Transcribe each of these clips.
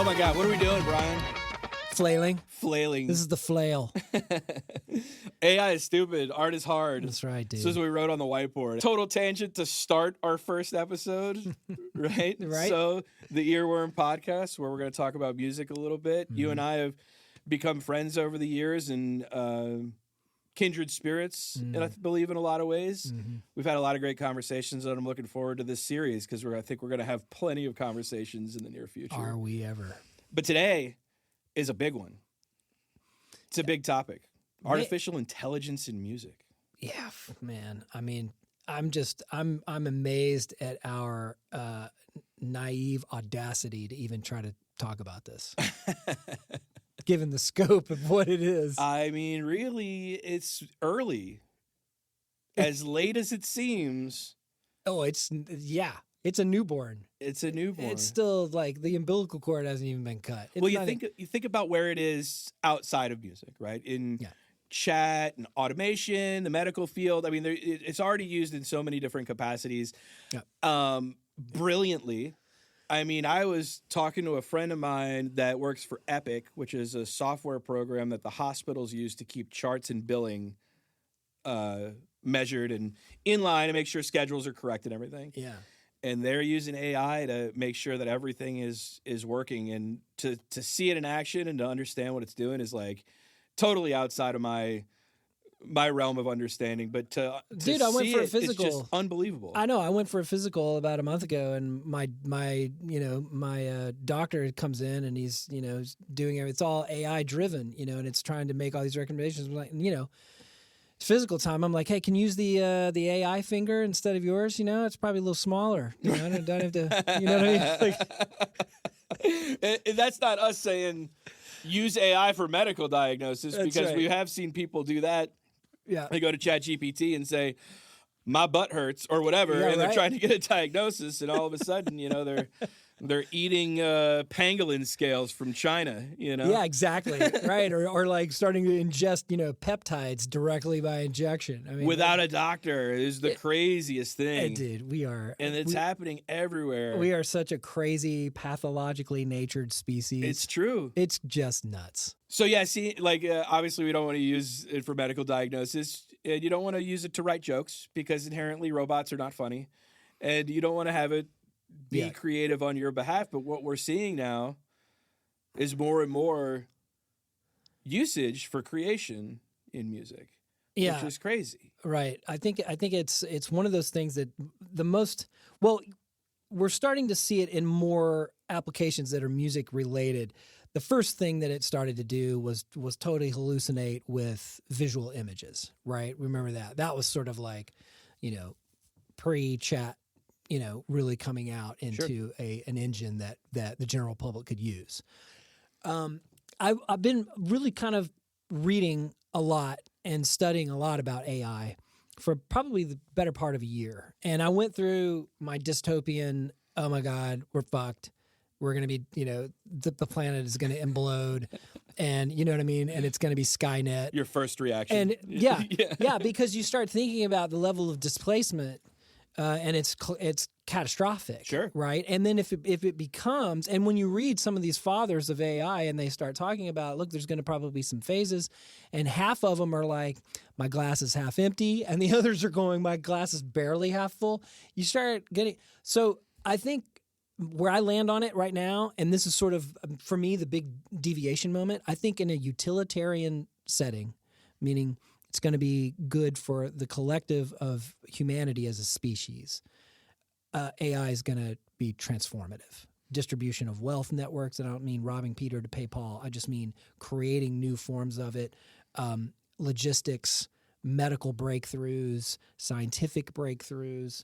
my God, what are we doing, Bryan? Flailing. Flailing. This is the flail. AI is stupid. Art is hard. That's right, dude. This is what we wrote on the whiteboard. Total tangent to start our first episode, right? Right. So the Earworm podcast, where we're going to talk about music a little bit. You and I have become friends over the years and kindred spirits, and I believe in a lot of ways. We've had a lot of great conversations, and I'm looking forward to this series because I think we're going to have plenty of conversations in the near future. Are we ever? But today is a big one. It's a big topic. Artificial intelligence in music. Yeah, man. I mean, I'm amazed at our naive audacity to even try to talk about this, given the scope of what it is. I mean, really, it's early. As late as it seems. Oh, it's a newborn. It's a newborn. It's still like the umbilical cord hasn't even been cut. It's you think about where it is outside of music, right? In chat and automation, the medical field. I mean, it's already used in so many different capacities. Yeah. Brilliantly. I mean, I was talking to a friend of mine that works for Epic, which is a software program that the hospitals use to keep charts and billing measured and in line and make sure schedules are correct and everything. Yeah. And they're using AI to make sure that everything is working. And to see it in action and to understand what it's doing is like totally outside of my realm of understanding. But dude, I went for a physical. It's just unbelievable. I know. I went for a physical about a month ago, and my doctor comes in and he's doing it. It's all AI driven, and it's trying to make all these recommendations. Like, it's physical time. I'm like, hey, can you use the AI finger instead of yours? It's probably a little smaller. I don't have to. You know what I mean? And that's not us saying use AI for medical diagnosis, that's because right. we have seen people do that. Yeah, they go to ChatGPT and say, "My butt hurts" or whatever, and they're trying to get a diagnosis, and all of a sudden, they're eating pangolin scales from China. Yeah, exactly. Right, or like starting to ingest peptides directly by injection. I mean, without a doctor is the craziest thing. Dude, it's happening everywhere. We are such a crazy, pathologically natured species. It's true. It's just nuts. So yeah, see, like obviously we don't want to use it for medical diagnosis, and you don't want to use it to write jokes because inherently robots are not funny, and you don't want to have it be creative on your behalf. But what we're seeing now is more and more usage for creation in music, which is crazy. Right. I think it's one of those things that we're starting to see it in more applications that are music related. The first thing that it started to do was totally hallucinate with visual images, right? Remember that? That was sort of like, pre-chat, really coming out into an engine that the general public could use. I've been really kind of reading a lot and studying a lot about AI for probably the better part of a year. And I went through my dystopian, oh my God, we're fucked. We're going to be, the planet is going to implode, and you know what I mean? And it's going to be Skynet. Your first reaction. And yeah, because you start thinking about the level of displacement, and it's catastrophic. Sure. Right. And then if it becomes, and when you read some of these fathers of AI and they start talking about, look, there's going to probably be some phases, and half of them are like, my glass is half empty, and the others are going, my glass is barely half full. You start getting, so I think, where I land on it right now, and this is sort of, for me, the big deviation moment, I think in a utilitarian setting, meaning it's going to be good for the collective of humanity as a species, AI is going to be transformative. Distribution of wealth networks, and I don't mean robbing Peter to pay Paul. I just mean creating new forms of it, logistics, medical breakthroughs, scientific breakthroughs.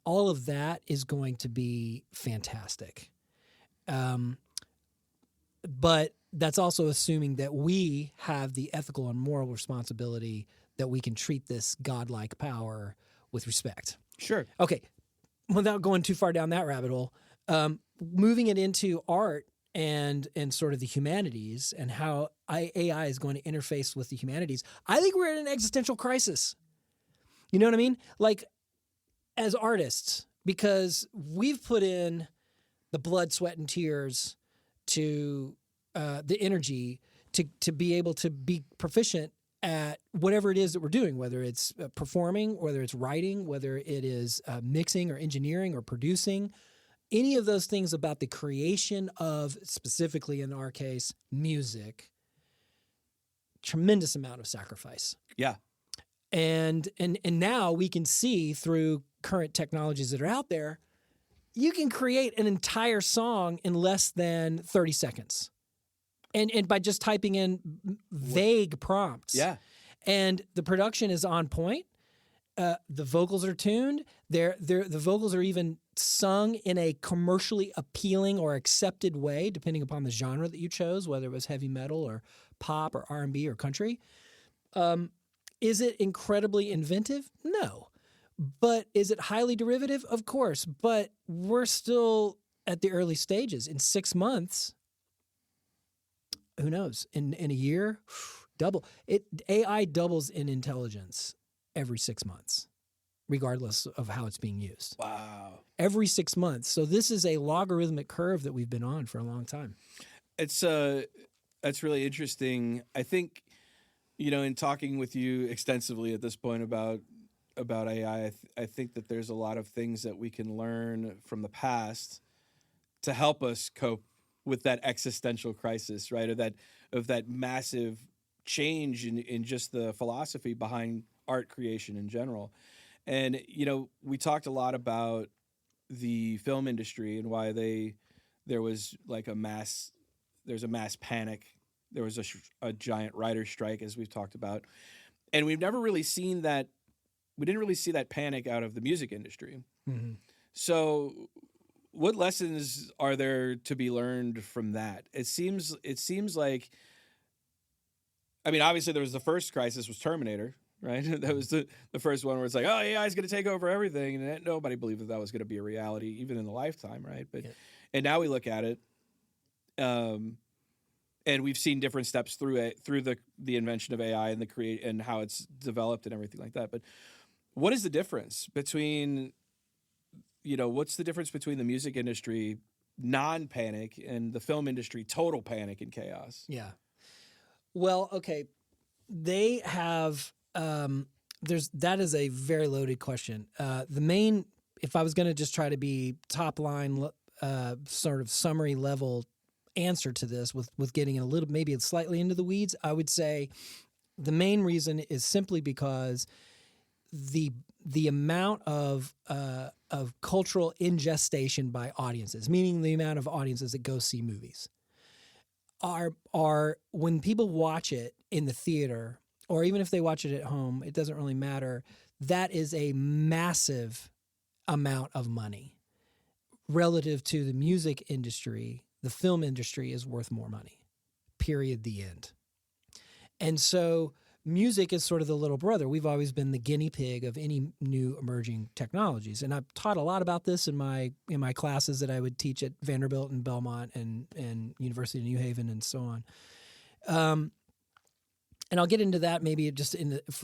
All of that is going to be fantastic. But that's also assuming that we have the ethical and moral responsibility that we can treat this godlike power with respect. Sure. Okay. Without going too far down that rabbit hole, moving it into art and sort of the humanities and how AI is going to interface with the humanities, I think we're in an existential crisis. You know what I mean? Like, as artists, because we've put in the blood, sweat, and tears to the energy to be able to be proficient at whatever it is that we're doing, whether it's performing, whether it's writing, whether it is mixing or engineering or producing, any of those things about the creation of, specifically in our case, music. Tremendous amount of sacrifice. Yeah. And now we can see through current technologies that are out there, you can create an entire song in less than 30 seconds. And by just typing in vague prompts. Yeah. And the production is on point. The vocals are tuned. The vocals are even sung in a commercially appealing or accepted way, depending upon the genre that you chose, whether it was heavy metal or pop or R&B or country. Is it incredibly inventive? No. But is it highly derivative? Of course. But we're still at the early stages. In 6 months, who knows? In a year, double. AI doubles in intelligence every 6 months, regardless of how it's being used. Wow. Every 6 months. So this is a logarithmic curve that we've been on for a long time. That's really interesting. I think, in talking with you extensively at this point about AI, I think that there's a lot of things that we can learn from the past to help us cope with that existential crisis, right? Of that massive change in just the philosophy behind art creation in general. And, we talked a lot about the film industry and why there was like a mass panic. There was a giant writer's strike, as we've talked about. And we've never really seen that. We didn't really see that panic out of the music industry. Mm-hmm. So what lessons are there to be learned from that? It seems like, obviously there was the first crisis was Terminator, right? That was the first one where it's like, oh, AI is going to take over everything. And nobody believed that was going to be a reality, even in the lifetime, right? But And now we look at it, and we've seen different steps through the invention of AI and and how it's developed and everything like that. But what is the difference between, what's the difference between the music industry non-panic and the film industry total panic and chaos? Yeah. Well, okay. They have, that is a very loaded question. If I was going to just try to be top line, sort of summary level answer to this with getting a little, maybe slightly into the weeds, I would say the main reason is simply because the amount of cultural ingestation by audiences, meaning the amount of audiences that go see movies, are when people watch it in the theater, or even if they watch it at home, it doesn't really matter. That is a massive amount of money relative to the music industry. The film industry is worth more money, period, the end. And so music is sort of the little brother. We've always been the guinea pig of any new emerging technologies. And I've taught a lot about this in my classes that I would teach at Vanderbilt and Belmont and University of New Haven and so on. And I'll get into that maybe just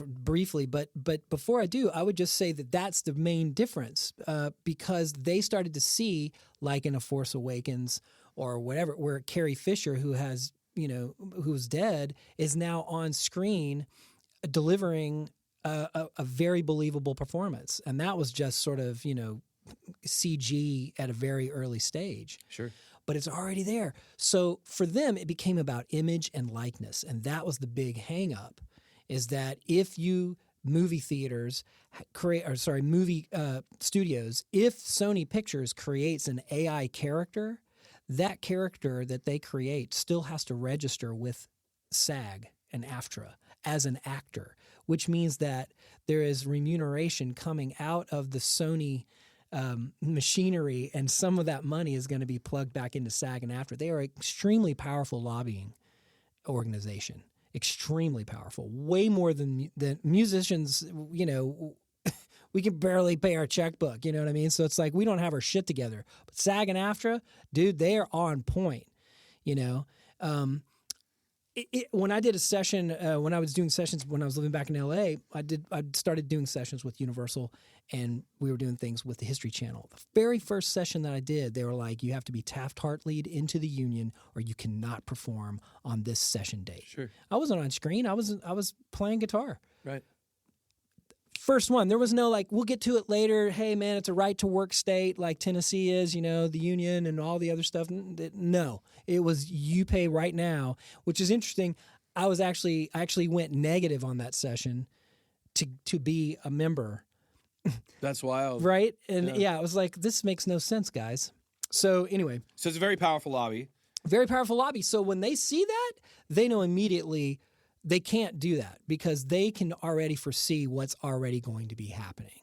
briefly, but before I do, I would just say that that's the main difference, because they started to see, like in A Force Awakens or whatever, where Carrie Fisher, who's dead, is now on screen delivering a very believable performance. And that was just sort of, CG at a very early stage. Sure. But it's already there. So for them, it became about image and likeness. And that was the big hang up, is that if movie studios, if Sony Pictures creates an AI character, that character that they create still has to register with SAG and AFTRA as an actor, which means that there is remuneration coming out of the Sony machinery, and some of that money is going to be plugged back into SAG and AFTRA. They are an extremely powerful lobbying organization, extremely powerful, way more than musicians. We can barely pay our checkbook, you know what I mean? So it's like we don't have our shit together. But SAG and AFTRA, dude, they are on point, when I did a session, when I was doing sessions when I was living back in LA, I started doing sessions with Universal, and we were doing things with the History Channel. The very first session that I did, they were like, "You have to be Taft-Hartley'd into the union, or you cannot perform on this session date." Sure. I wasn't on screen. I was playing guitar. Right. First one, there was no like, we'll get to it later. Hey man, it's a right to work state like Tennessee is, the union and all the other stuff. No, it was you pay right now, which is interesting. I actually went negative on that session to be a member. That's wild. Right. And yeah, it was like, this makes no sense, guys. So anyway. So it's a very powerful lobby. Very powerful lobby. So when they see that, they know immediately they can't do that because they can already foresee what's already going to be happening.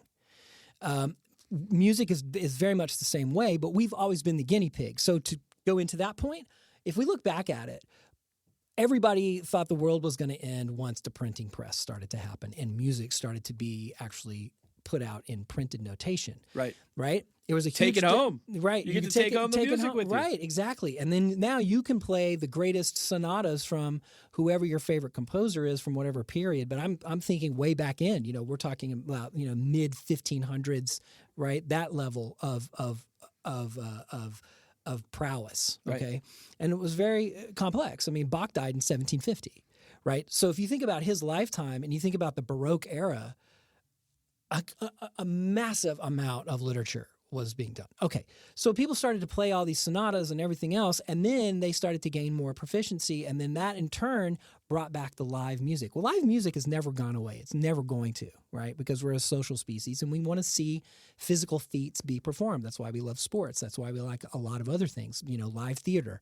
Music is very much the same way, but we've always been the guinea pig. So to go into that point, if we look back at it, everybody thought the world was going to end once the printing press started to happen and music started to be actually put out in printed notation. Right. Right? It was a take huge it home. Right. You get to take home the music with you. Right, exactly. And then now you can play the greatest sonatas from whoever your favorite composer is from whatever period. But I'm thinking way back in, we're talking about, mid 1500s, right? That level of prowess. Okay. Right. And it was very complex. I mean, Bach died in 1750, right? So if you think about his lifetime and you think about the Baroque era, a massive amount of literature was being done. Okay, so people started to play all these sonatas and everything else, and then they started to gain more proficiency, and then that in turn brought back the live music. Well, live music has never gone away. It's never going to, right? Because we're a social species, and we want to see physical feats be performed. That's why we love sports. That's why we like a lot of other things, live theater,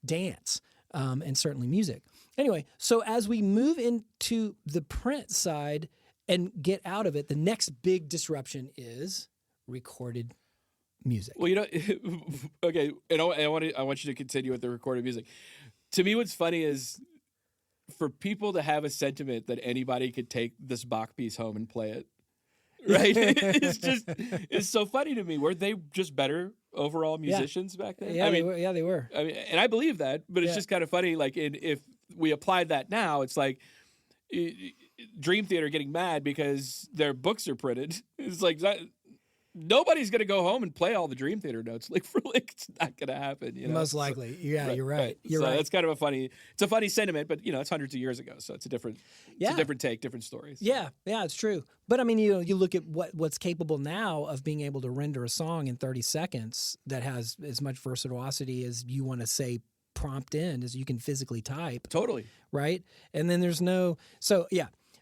dance, and certainly music. Anyway, so as we move into the print side and get out of it, the next big disruption is recorded music. Well, okay, and I want you to continue with the recorded music. To me, what's funny is for people to have a sentiment that anybody could take this Bach piece home and play it, right? It's so funny to me. Were they just better overall musicians back then? Yeah, they were. I mean, and I believe that, but it's just kind of funny. Like, if we applied that now, it's like Dream Theater getting mad because their books are printed. It's like that. Nobody's going to go home and play all the Dream Theater notes. It's not going to happen. Most likely. So, yeah, right, you're right. You're right. It's kind of a funny sentiment, but it's hundreds of years ago. So it's a different take, different stories. Yeah. Yeah, it's true. But I mean, you look at what's capable now of being able to render a song in 30 seconds that has as much versatility as you want to say prompt in as you can physically type. Totally. Right. And then there's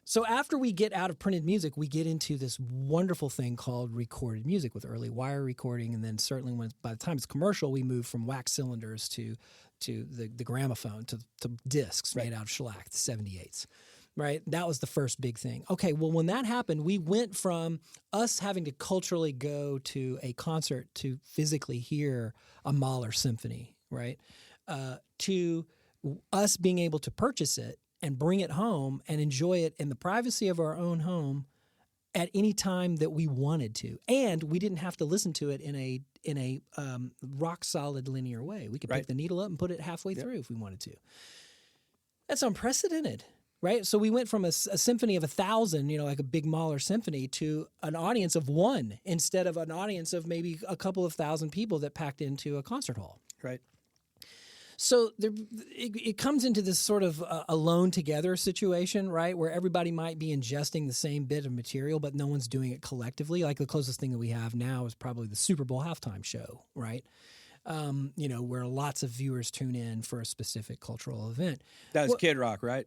So after we get out of printed music, we get into this wonderful thing called recorded music with early wire recording, and then certainly by the time it's commercial, we move from wax cylinders to the gramophone to discs made out of shellac, the 78s. Right? That was the first big thing. Okay, well, when that happened, we went from us having to culturally go to a concert to physically hear a Mahler symphony, right? To us being able to purchase it and bring it home and enjoy it in the privacy of our own home at any time that we wanted to. And we didn't have to listen to it in a rock solid linear way. We could pick the needle up and put it halfway through if we wanted to. That's unprecedented, right? So we went from a symphony of 1,000, like a big Mahler symphony, to an audience of one instead of an audience of maybe a couple of thousand people that packed into a concert hall. Right. So it comes into this sort of alone together situation, right, where everybody might be ingesting the same bit of material, but no one's doing it collectively. Like the closest thing that we have now is probably the Super Bowl halftime show, right? Where lots of viewers tune in for a specific cultural event. That was Kid Rock, right?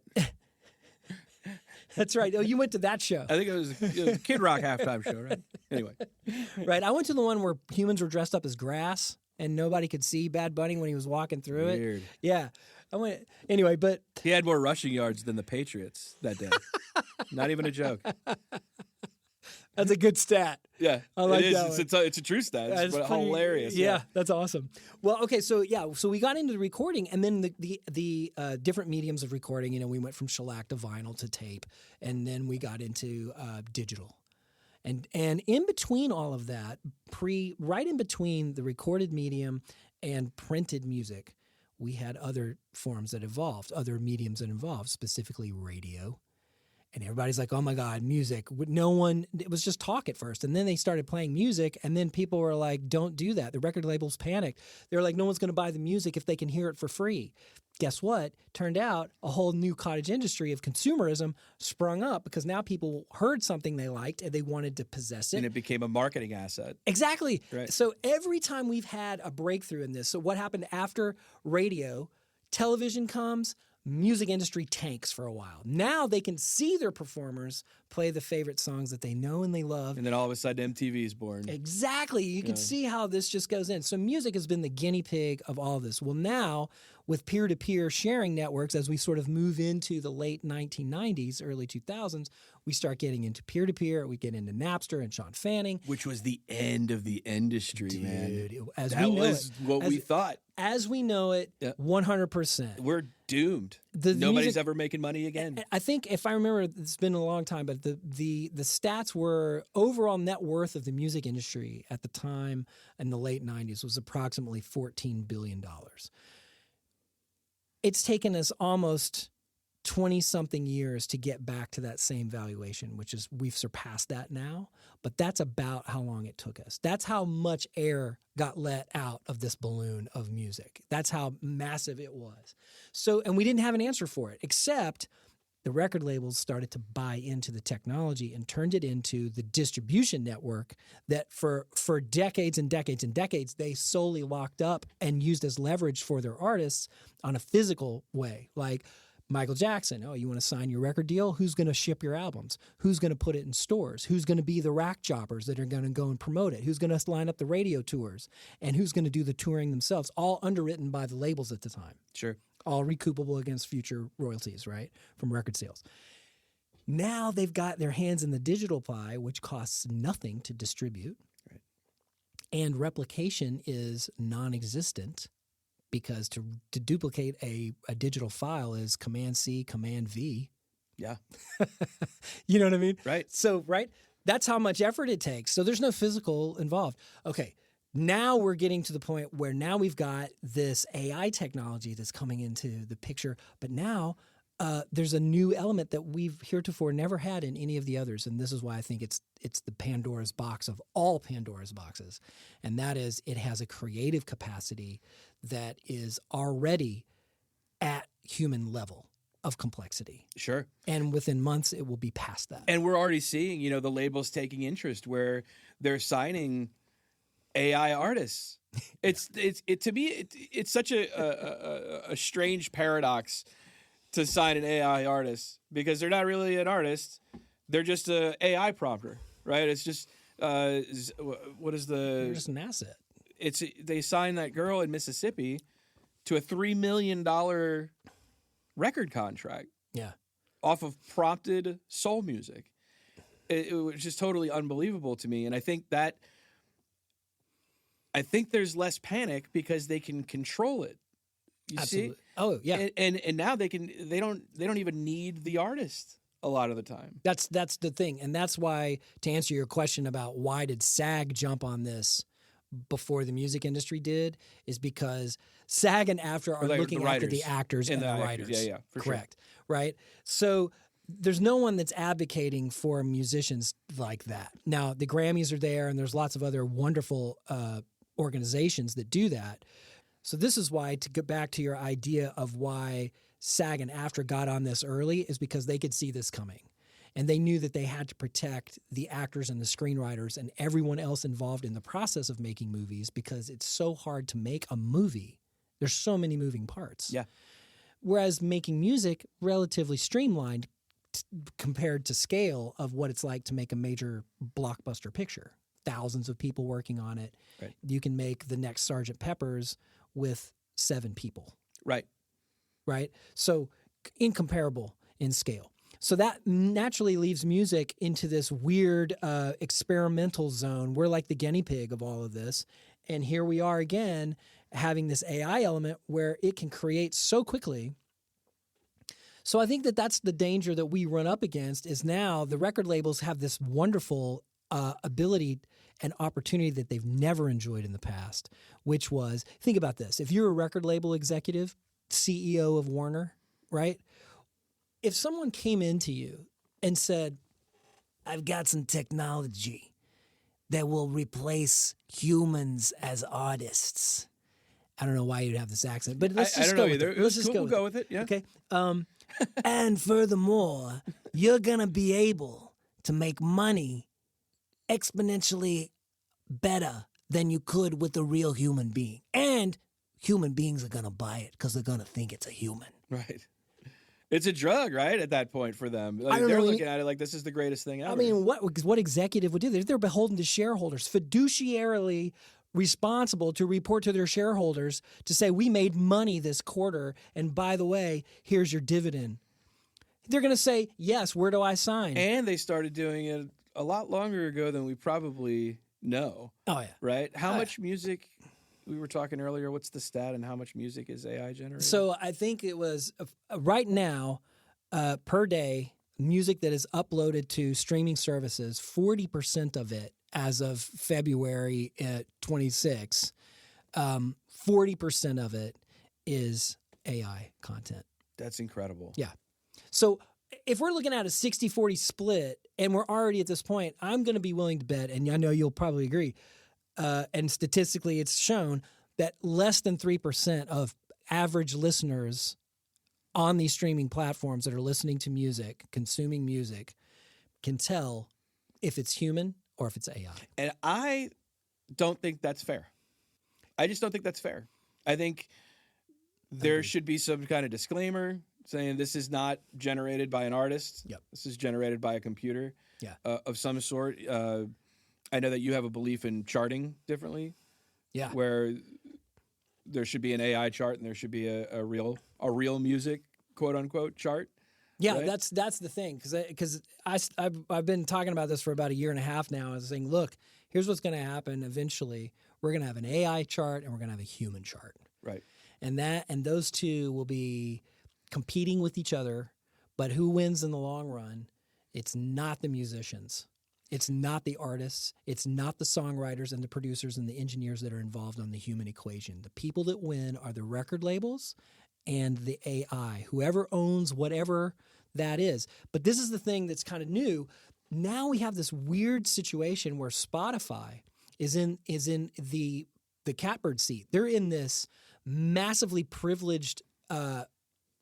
That's right. Oh, you went to that show. I think it was a Kid Rock halftime show, right? Anyway. Right. I went to the one where humans were dressed up as grass. And nobody could see Bad Bunny when he was walking through Weird. it. Yeah. I went anyway, but he had more rushing yards than the Patriots that day. Not even a joke. That's a good stat. Yeah. I like it is. that one. It's a true stat. It's hilarious. Yeah, that's awesome. Well, okay, so we got into the recording, and then the different mediums of recording. We went from shellac to vinyl to tape, and then we got into digital. And in between all of that, right in between the recorded medium and printed music, we had other forms that evolved, other mediums that evolved, specifically radio. And everybody's like, oh my God, music. It was just talk at first. And then they started playing music. And then people were like, don't do that. The record labels panicked. They're like, no one's going to buy the music if they can hear it for free. Guess what? Turned out a whole new cottage industry of consumerism sprung up because now people heard something they liked and they wanted to possess it. And it became a marketing asset. Exactly. Right. So every time we've had a breakthrough in this, so what happened after radio, television comes, music industry tanks for a while. Now they can see their performers play the favorite songs that they know and they love. And then all of a sudden MTV is born. Exactly. You can see how this just goes in. So music has been the guinea pig of all this. Well, now with peer-to-peer sharing networks, as we sort of move into the late 1990s, early 2000s, we start getting into peer-to-peer. We get into Napster and Sean Fanning. Which was the end of the industry, man. That was what we thought. As we know it, 100%. We're doomed. Nobody's ever making money again. I think, if I remember, it's been a long time, but the stats were overall net worth of the music industry at the time in the late 90s was approximately $14 billion. It's taken us almost 20-something years to get back to that same valuation, which is we've surpassed that now. But that's about how long it took us. That's how much air got let out of this balloon of music. That's how massive it was. So, and we didn't have an answer for it, except the record labels started to buy into the technology and turned it into the distribution network that for decades and decades and decades, they solely locked up and used as leverage for their artists on a physical way. Like Michael Jackson, oh, you want to sign your record deal? Who's going to ship your albums? Who's going to put it in stores? Who's going to be the rack jobbers that are going to go and promote it? Who's going to line up the radio tours? And who's going to do the touring themselves? All underwritten by the labels at the time. Sure. All recoupable against future royalties, right, from record sales. Now they've got their hands in the digital pie, which costs nothing to distribute. Right. And replication is non-existent. Because to duplicate a digital file is Command-C, Command-V. Yeah. You know what I mean? Right. So, right, that's how much effort it takes. So there's no physical involved. Okay, now we're getting to the point where now we've got this AI technology that's coming into the picture, but now there's a new element that we've heretofore never had in any of the others, and this is why I think it's the Pandora's box of all Pandora's boxes, and that is it has a creative capacity that is already at human level of complexity. Sure. And within months, it will be past that. And we're already seeing, the labels taking interest where they're signing AI artists. It's such a strange paradox to sign an AI artist because they're not really an artist. They're just a AI prompter, right? It's just what is the? They're just an asset. They signed that girl in Mississippi to a $3 million record contract. Yeah, off of prompted soul music. It was just totally unbelievable to me, and I think there's less panic because they can control it. You Absolutely. see? Oh yeah. And now they don't even need the artist a lot of the time. That's the thing, and that's why, to answer your question about why did SAG jump on this before the music industry did, is because SAG and AFTRA are looking after the actors and the writers. Yeah, for correct. Sure. Right. So there's no one that's advocating for musicians like that. Now the Grammys are there, and there's lots of other wonderful organizations that do that. So this is why, to get back to your idea of why SAG and AFTRA got on this early, is because they could see this coming. And they knew that they had to protect the actors and the screenwriters and everyone else involved in the process of making movies, because it's so hard to make a movie. There's so many moving parts. Yeah. Whereas making music, relatively streamlined compared to scale of what it's like to make a major blockbuster picture. Thousands of people working on it. Right. You can make the next Sgt. Pepper's with 7 people. Right. Right? So incomparable in scale. So that naturally leaves music into this weird experimental zone. We're like the guinea pig of all of this. And here we are again having this AI element where it can create so quickly. So I think that's the danger that we run up against, is now the record labels have this wonderful ability an opportunity that they've never enjoyed in the past, which was, think about this. If you're a record label executive, CEO of Warner, right? If someone came into you and said, I've got some technology that will replace humans as artists. I don't know why you'd have this accent, but let's just go with it. Let's just go with it. Yeah. Okay. And furthermore, you're going to be able to make money exponentially better than you could with a real human being. And human beings are going to buy it because they're going to think it's a human. Right. It's a drug, right? At that point for them. Like, they're looking at it like this is the greatest thing ever. I mean, what executive would do this? They're beholden to shareholders, fiduciarily responsible to report to their shareholders to say, we made money this quarter, and by the way, here's your dividend. They're going to say, yes, where do I sign? And they started doing it a lot longer ago than we probably know. Oh, yeah. Right? How much music, we were talking earlier, what's the stat and how much music is AI generated? So I think it was right now, per day, music that is uploaded to streaming services, 40% of it as of February 26, 40% of it is AI content. That's incredible. Yeah. So if we're looking at a 60-40 split and we're already at this point, I'm going to be willing to bet, and I know you'll probably agree, and statistically it's shown that less than 3% of average listeners on these streaming platforms that are listening to music, consuming music, can tell if it's human or if it's AI. And I don't think that's fair. I just don't think that's fair. I think there should be some kind of disclaimer saying this is not generated by an artist. Yep. This is generated by a computer of some sort. I know that you have a belief in charting differently. Yeah. Where there should be an AI chart and there should be a real music, quote unquote, chart. Yeah, right? that's the thing, because I've been talking about this for about a year and a half now. I was saying, look, here's what's going to happen. Eventually, we're going to have an AI chart and we're going to have a human chart. Right. And those two will be competing with each other. But who wins in the long run? It's not the musicians. It's not the artists. It's not the songwriters and the producers and the engineers that are involved on the human equation. The people that win are the record labels and the AI, whoever owns whatever that is. But this is the thing that's kind of new. Now we have this weird situation where Spotify is in the catbird seat. They're in this massively privileged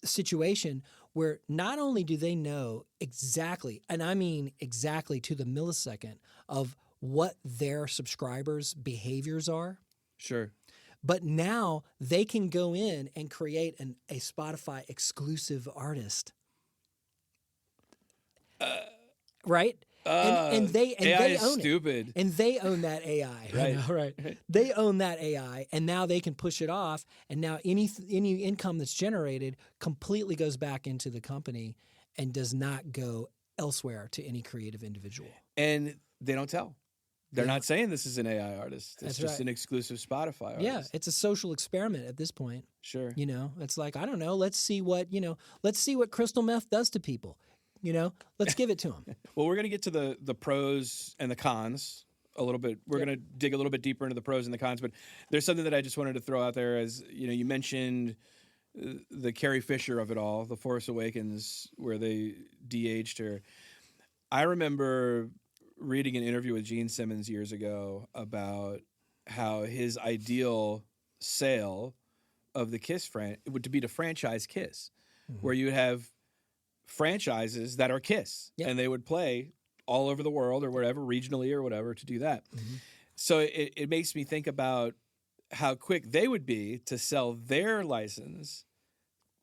situation where not only do they know exactly, and I mean exactly to the millisecond, of what their subscribers' behaviors are. Sure. But now they can go in and create a Spotify exclusive artist. Right? And they own stupid. it. And they own that AI. Right. Right. They own that AI, and now they can push it off. And now any income that's generated completely goes back into the company and does not go elsewhere to any creative individual. And they don't tell. They're not saying this is an AI artist. It's just an exclusive Spotify artist. Yeah, it's a social experiment at this point. Sure. You know, it's like, I don't know, let's see what crystal meth does to people. You know, let's give it to them. Well, we're going to get to the pros and the cons a little bit. We're going to dig a little bit deeper into the pros and the cons, but there's something that I just wanted to throw out there. As you know, you mentioned the Carrie Fisher of it all, The Force Awakens, where they de-aged her. I remember reading an interview with Gene Simmons years ago about how his ideal sale of the Kiss would be to franchise Kiss, where you would have franchises that are Kiss, and they would play all over the world or wherever, regionally or whatever, to do that. So it makes me think about how quick they would be to sell their license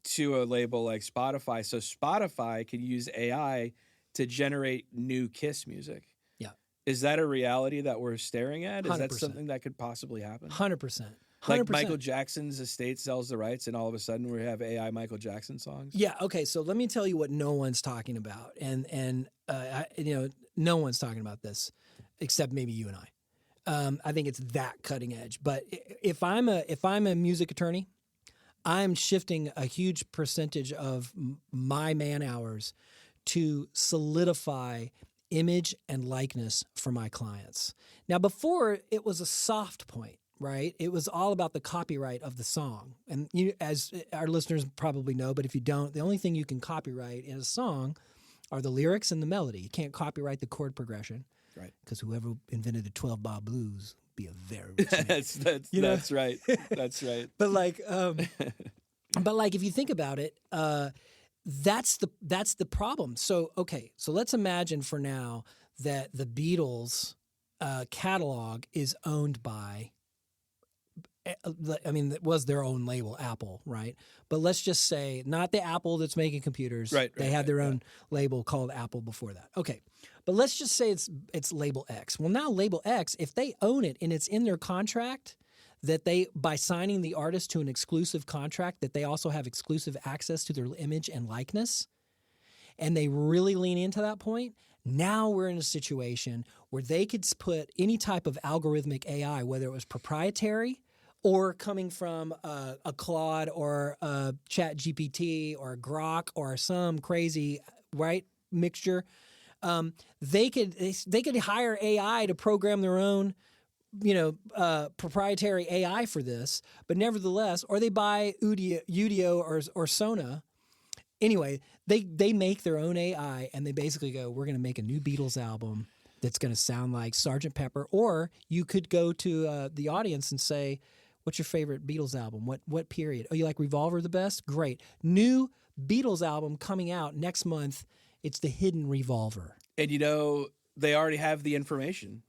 to a label like Spotify, so Spotify could use AI to generate new Kiss music. Yeah. Is that a reality that we're staring at? Is 100%. That something that could possibly happen? 100%. Like Michael Jackson's estate sells the rights, and all of a sudden we have AI Michael Jackson songs. Yeah. Okay. So let me tell you what no one's talking about, and no one's talking about this except maybe you and I. I think it's that cutting edge. But if I'm a music attorney, I'm shifting a huge percentage of my man hours to solidify image and likeness for my clients. Now, before, it was a soft point, right? It was all about the copyright of the song. And you, as our listeners probably know, but if you don't, the only thing you can copyright in a song are the lyrics and the melody. You can't copyright the chord progression. Right. Because whoever invented the 12-bar blues would be a very rich man. That's right. That's right. But like, if you think about it, that's the problem. So so let's imagine for now that the Beatles catalog is owned by, I mean, it was their own label, Apple, right? But let's just say not the Apple that's making computers. Right. They had their own label called Apple before that. Okay. But let's just say it's label X. Well, now label X, if they own it and it's in their contract that they, by signing the artist to an exclusive contract, that they also have exclusive access to their image and likeness, and they really lean into that point, now we're in a situation where they could put any type of algorithmic AI, whether it was proprietary or coming from a Claude or a Chat GPT or a Grok or some crazy mixture. They could hire AI to program their own, proprietary AI for this, but nevertheless, or they buy Udio or Suno. Anyway, they make their own AI and they basically go, we're going to make a new Beatles album that's going to sound like Sgt. Pepper. Or you could go to the audience and say, what's your favorite Beatles album? What period? Oh, you like Revolver the best? Great. New Beatles album coming out next month. It's The Hidden Revolver. And they already have the information.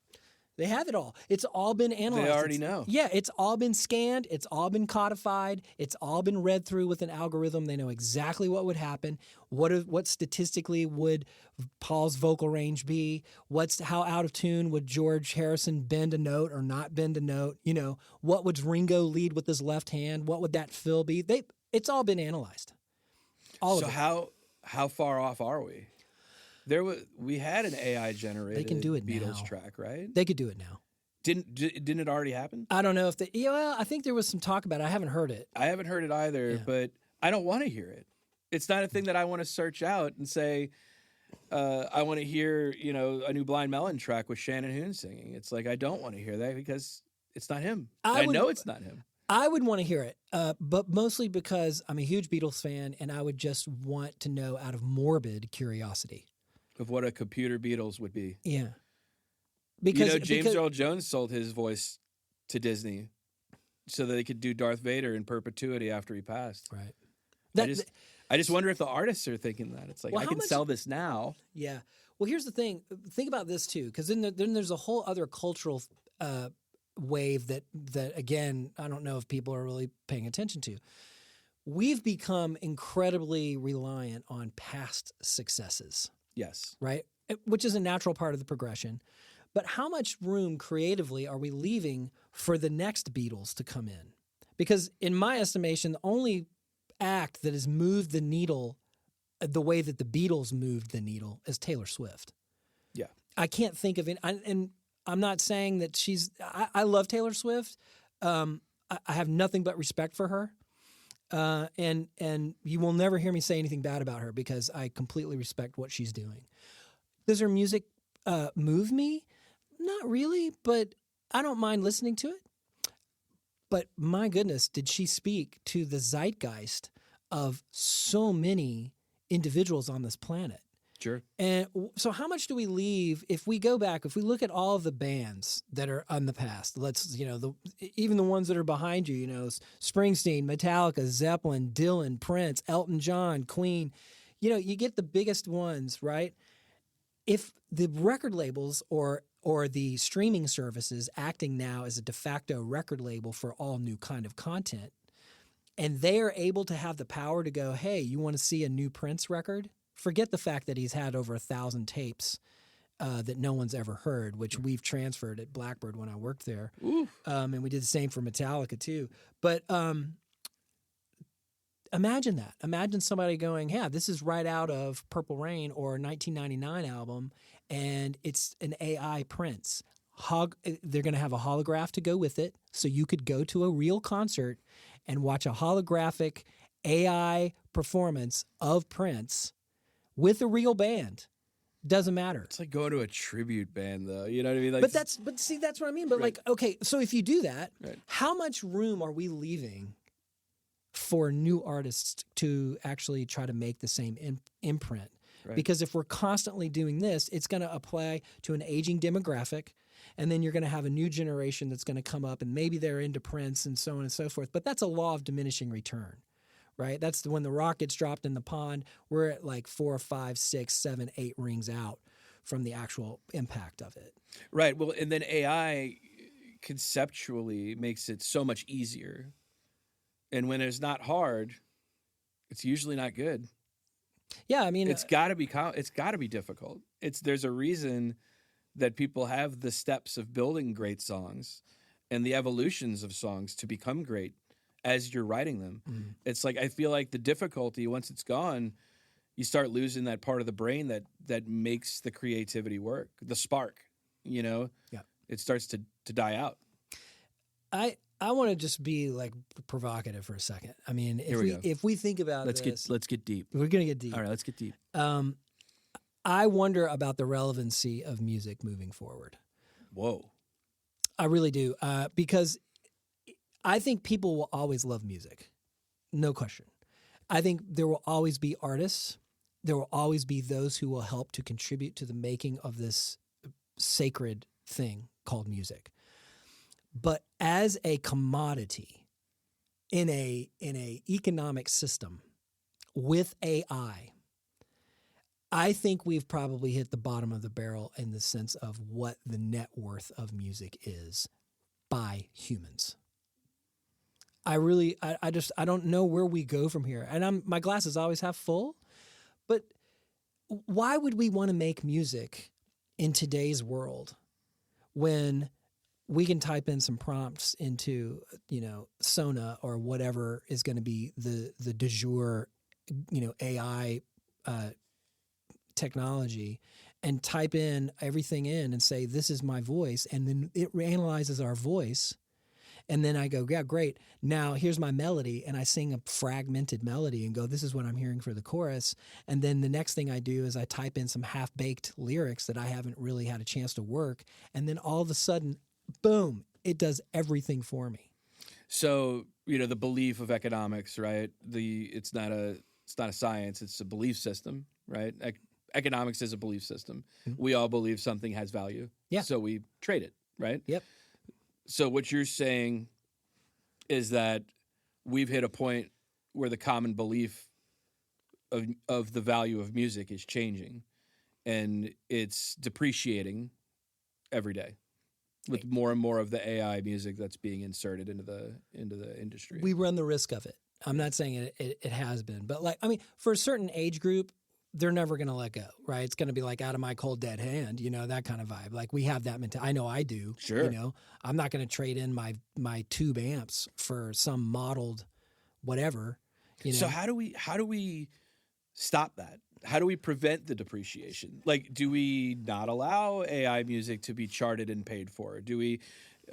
They have it all. It's all been analyzed. They already know. Yeah, it's all been scanned. It's all been codified. It's all been read through with an algorithm. They know exactly what would happen. What statistically would Paul's vocal range be? How out of tune would George Harrison bend a note or not bend a note? What would Ringo lead with his left hand? What would that fill be? It's all been analyzed. All of it. So how far off are we? We had an AI generated they can do it Beatles now. track, right? They could do it now. Didn't it already happen? I don't know if I think there was some talk about it. I haven't heard it. I haven't heard it either, but I don't want to hear it. It's not a thing that I want to search out and say, I want to hear, a new Blind Melon track with Shannon Hoon singing. It's like, I don't want to hear that because it's not him. I know it's not him. I would want to hear it, but mostly because I'm a huge Beatles fan and I would just want to know out of morbid curiosity. Of what a computer Beatles would be. Yeah. Because James Earl Jones sold his voice to Disney so that they could do Darth Vader in perpetuity after he passed. Right. I just wonder if the artists are thinking that. It's like, I can sell this now. Yeah. Well, here's the thing. Think about this too, because then there's a whole other cultural wave that again, I don't know if people are really paying attention to. We've become incredibly reliant on past successes. Yes. Right? Which is a natural part of the progression. But how much room creatively are we leaving for the next Beatles to come in? Because in my estimation, the only act that has moved the needle the way that the Beatles moved the needle is Taylor Swift. Yeah. I can't think of it. And I'm not saying that I love Taylor Swift. I have nothing but respect for her. And you will never hear me say anything bad about her because I completely respect what she's doing. Does her music move me? Not really, but I don't mind listening to it. But my goodness, did she speak to the zeitgeist of so many individuals on this planet? Sure. And so how much do we leave if we go back, if we look at all of the bands that are on the past, even the ones that are behind you, Springsteen, Metallica, Zeppelin, Dylan, Prince, Elton John, Queen, you get the biggest ones, right? If the record labels or the streaming services acting now as a de facto record label for all new kind of content, and they are able to have the power to go, hey, you want to see a new Prince record? Forget the fact that he's had over 1,000 tapes that no one's ever heard, which we've transferred at Blackbird when I worked there. And we did the same for Metallica too. But imagine that. Imagine somebody going, yeah, this is right out of Purple Rain or a 1999 album, and it's an AI Prince. They're going to have a holograph to go with it, so you could go to a real concert and watch a holographic AI performance of Prince with a real band Doesn't matter. It's like going to a tribute band, though. You know what I mean? Like, But see, that's what I mean. But right. like, okay, so if you do that, right. how much room are we leaving for new artists to actually try to make the same imprint? Right. Because if we're constantly doing this, it's going to apply to an aging demographic, and then you're going to have a new generation that's going to come up, and maybe they're into Prince and so on and so forth. But that's a law of diminishing return, right? That's when the rock gets dropped in the pond. We're at like 4, 5, 6, 7, 8 rings out from the actual impact of it. Right. Well, and then AI conceptually makes it so much easier. And when it's not hard, it's usually not good. Yeah, I mean, it's got to be difficult. There's a reason that people have the steps of building great songs and the evolutions of songs to become great as you're writing them. Mm. It's like, I feel like the difficulty, once it's gone, you start losing that part of the brain that makes the creativity work, the spark, you know? Yeah. It starts to die out. I want to just be like provocative for a second. I mean, if we think about let's get deep. We're going to get deep. All right, let's get deep. I wonder about the relevancy of music moving forward. Whoa. I really do. Because I think people will always love music. No question. I think there will always be artists. There will always be those who will help to contribute to the making of this sacred thing called music. But as a commodity in a economic system with AI, I think we've probably hit the bottom of the barrel in the sense of what the net worth of music is by humans. I don't know where we go from here. And my glass is always half full, but why would we want to make music in today's world when we can type in some prompts into, Suno or whatever is going to be the de jour, AI technology, and type in everything in and say, this is my voice. And then it analyzes our voice. And then I go, yeah, great. Now here's my melody. And I sing a fragmented melody and go, this is what I'm hearing for the chorus. And then the next thing I do is I type in some half-baked lyrics that I haven't really had a chance to work. And then all of a sudden, boom, it does everything for me. So, the belief of economics, right? It's not a science, it's a belief system, right? Economics is a belief system. Mm-hmm. We all believe something has value. Yeah. So we trade it, right? Yep. So what you're saying is that we've hit a point where the common belief of the value of music is changing, and it's depreciating every day with more and more of the AI music that's being inserted into the industry. We run the risk of it. I'm not saying it has been, but for a certain age group, they're never going to let go, right? It's going to be like out of my cold dead hand, that kind of vibe. Like we have that mentality. I know I do. Sure. I'm not going to trade in my tube amps for some modeled whatever. So how do we stop that? How do we prevent the depreciation? Like, do we not allow AI music to be charted and paid for? Do we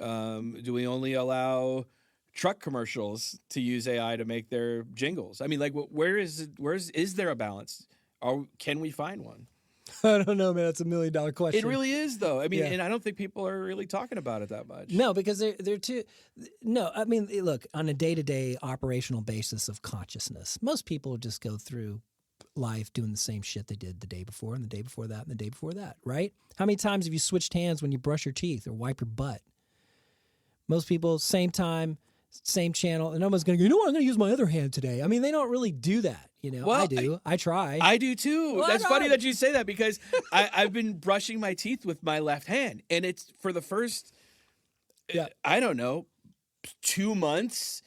only allow truck commercials to use AI to make their jingles? I mean, like, is there a balance? Or can we find one? I don't know, man. That's $1 million question. It really is, though. I mean, and I don't think people are really talking about it that much. No, because they're too. No, I mean, look, on a day-to-day operational basis of consciousness, most people just go through life doing the same shit they did the day before and the day before that and the day before that, right? How many times have you switched hands when you brush your teeth or wipe your butt? Most people, same time, same channel, and no one's going to go, I'm going to use my other hand today. I mean, they don't really do that. Well, I do. I try. I do too. Well, that's funny that you say that because I've been brushing my teeth with my left hand, and it's for the first, I don't know, 2 months.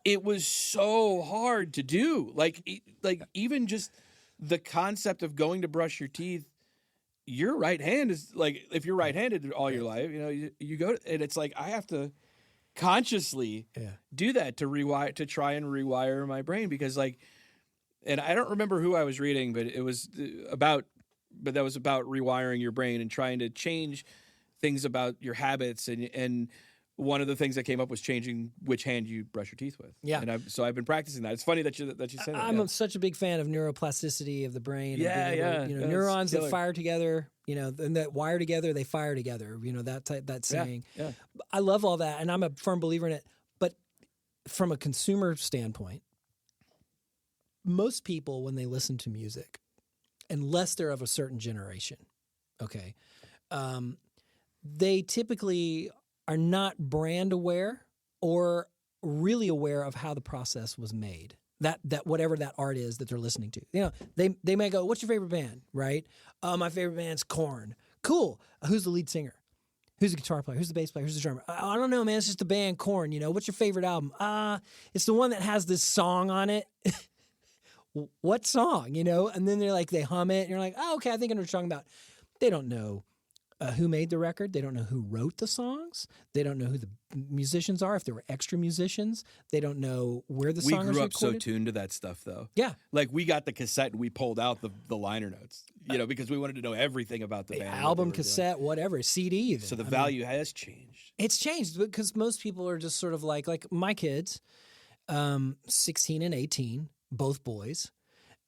It was so hard to do. Like even just the concept of going to brush your teeth, your right hand is like, if you're right-handed all your life, you go, and it's like, I have to consciously do that to try and rewire my brain because and I don't remember who I was reading, but that was about rewiring your brain and trying to change things about your habits. And one of the things that came up was changing which hand you brush your teeth with. Yeah. And I've been practicing that. It's funny that you say that. I'm such a big fan of neuroplasticity of the brain. Yeah. Neurons that fire together, and that wire together, they fire together. That saying. Yeah. I love all that, and I'm a firm believer in it. But from a consumer standpoint, most people, when they listen to music, unless they're of a certain generation, okay, they typically are not brand aware or really aware of how the process was made. That whatever that art is that they're listening to. They may go, "What's your favorite band?" Right? My favorite band's Korn. Cool. Who's the lead singer? Who's the guitar player? Who's the bass player? Who's the drummer? I don't know, man. It's just the band Korn. What's your favorite album? It's the one that has this song on it. What song? And then they hum it, and you're like, "Oh, okay, I think I know what you're talking about." They don't know who made the record. They don't know who wrote the songs. They don't know who the musicians are, if there were extra musicians. They don't know where the song was recorded. We grew up so tuned to that stuff, though. Yeah. Like, we got the cassette and we pulled out the liner notes, because we wanted to know everything about the band. Album, cassette, whatever, CD even. So the value has changed. It's changed because most people are just sort of like my kids, 16 and 18, both boys,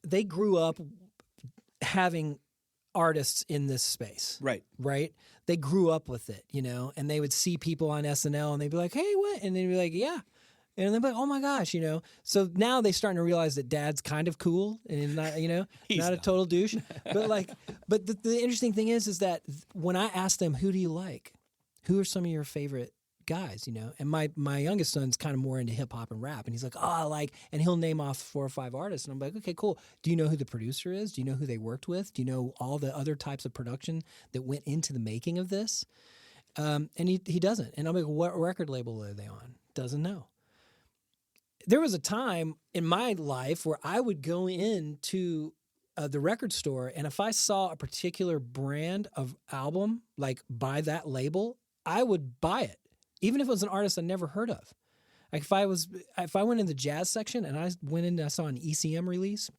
they grew up having artists in this space. Right. They grew up with it, and they would see people on SNL and they'd be like, "Hey, what?" And they'd be like, "Yeah." And they'd be like, "Oh my gosh," So now they're starting to realize that dad's kind of cool and not, not a total douche. But the interesting thing is that when I ask them, "Who do you like? Who are some of your favorite guys?" And my youngest son's kind of more into hip hop and rap, and he's like, and he'll name off 4 or 5 artists, and I'm like, okay, cool. Do you know who the producer is? Do you know who they worked with? Do you know all the other types of production that went into the making of this? And he doesn't. And I'm like, what record label are they on? Doesn't know. There was a time in my life where I would go into the record store, and if I saw a particular brand of album, like by that label, I would buy it. Even if it was an artist I never heard of. Like if I went in the jazz section and I went in and I saw an ECM release,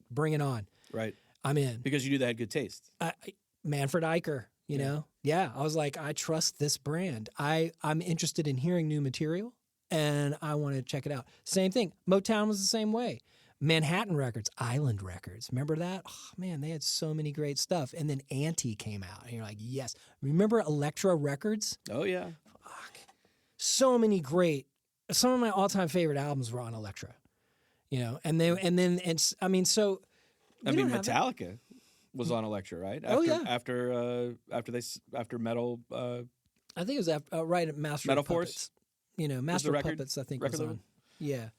bring it on. Right. I'm in. Because you knew they had good taste. Manfred Eicher, know? Yeah. I was like, I trust this brand. I'm interested in hearing new material and I want to check it out. Same thing. Motown was the same way. Manhattan Records, Island Records. Remember that? Oh, man, they had so many great stuff. And then Auntie came out. And you're like, yes. Remember Elektra Records? Oh, yeah. So many great. Some of my all-time favorite albums were on Elektra, so Metallica was on Elektra, right? After Metal. I think it was after at Master Metal of Puppets. Force. Master of Puppets. I think was on. Yeah.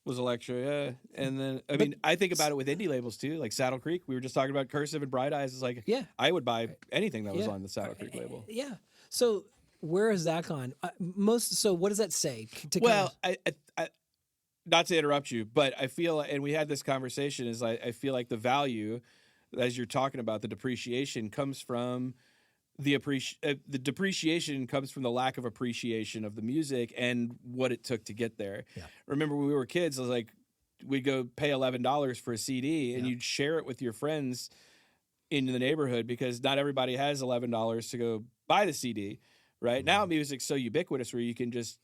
Was Elektra, yeah. And then I think about it with indie labels too, like Saddle Creek. We were just talking about Cursive and Bright Eyes. It's like, I would buy anything that was on the Saddle Creek label. Yeah. So where has that gone? So what does that say? I not to interrupt you, but I feel, and we had this conversation, is I feel like the value, as you're talking about, the depreciation comes from the depreciation comes from the lack of appreciation of the music and what it took to get there. Yeah. Remember when we were kids, I was like, we'd go pay $11 for a CD and you'd share it with your friends in the neighborhood because not everybody has $11 to go buy the CD. Right. Now music's so ubiquitous where you can just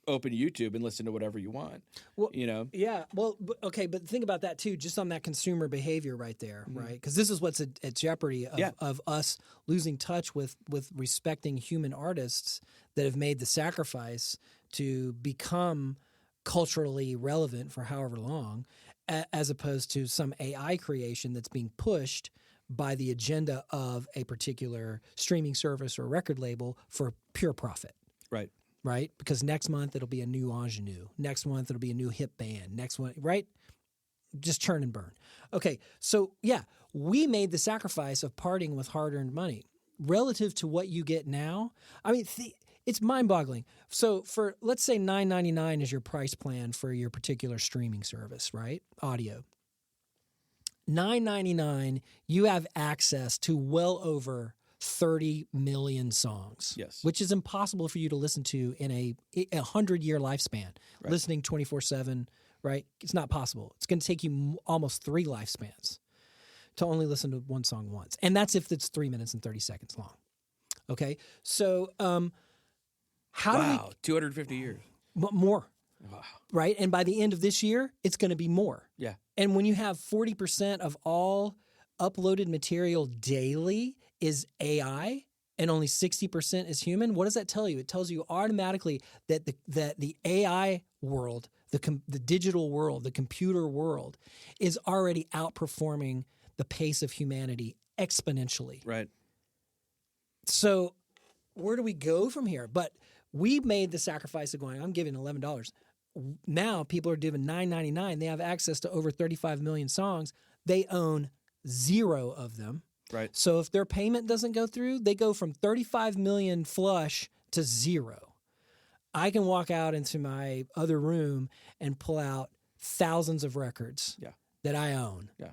open YouTube and listen to whatever you want. Well, Yeah. Well, okay. But think about that too, just on that consumer behavior right there. Mm-hmm. Right. Because this is what's at jeopardy of us losing touch with respecting human artists that have made the sacrifice to become culturally relevant for however long, as opposed to some AI creation that's being pushed by the agenda of a particular streaming service or record label for pure profit. Right? Because next month it'll be a new ingenue. Next month it'll be a new hip band. Next one, right? Just churn and burn. Okay, so we made the sacrifice of parting with hard-earned money. Relative to what you get now, I mean, it's mind-boggling. So for, let's say $9.99 is your price plan for your particular streaming service, right? Audio. $9.99, you have access to well over 30 million songs. Yes. Which is impossible for you to listen to in a 100-year lifespan. Right. Listening 24/7, right? It's not possible. It's going to take you almost 3 lifespans to only listen to one song once. And that's if it's 3 minutes and 30 seconds long. Okay? So How do we 250 years. more? Wow. Right? And by the end of this year, it's going to be more. Yeah. And when you have 40% of all uploaded material daily is AI and only 60% is human, what does that tell you? It tells you automatically that the AI world, the digital world, the computer world is already outperforming the pace of humanity exponentially. Right. So where do we go from here? But we made the sacrifice of going, I'm giving $11. Now people are giving $9.99. They have access to over 35 million songs. They own 0 of them. Right. So if their payment doesn't go through, they go from 35 million flush to 0. I can walk out into my other room and pull out thousands of records that I own. Yeah.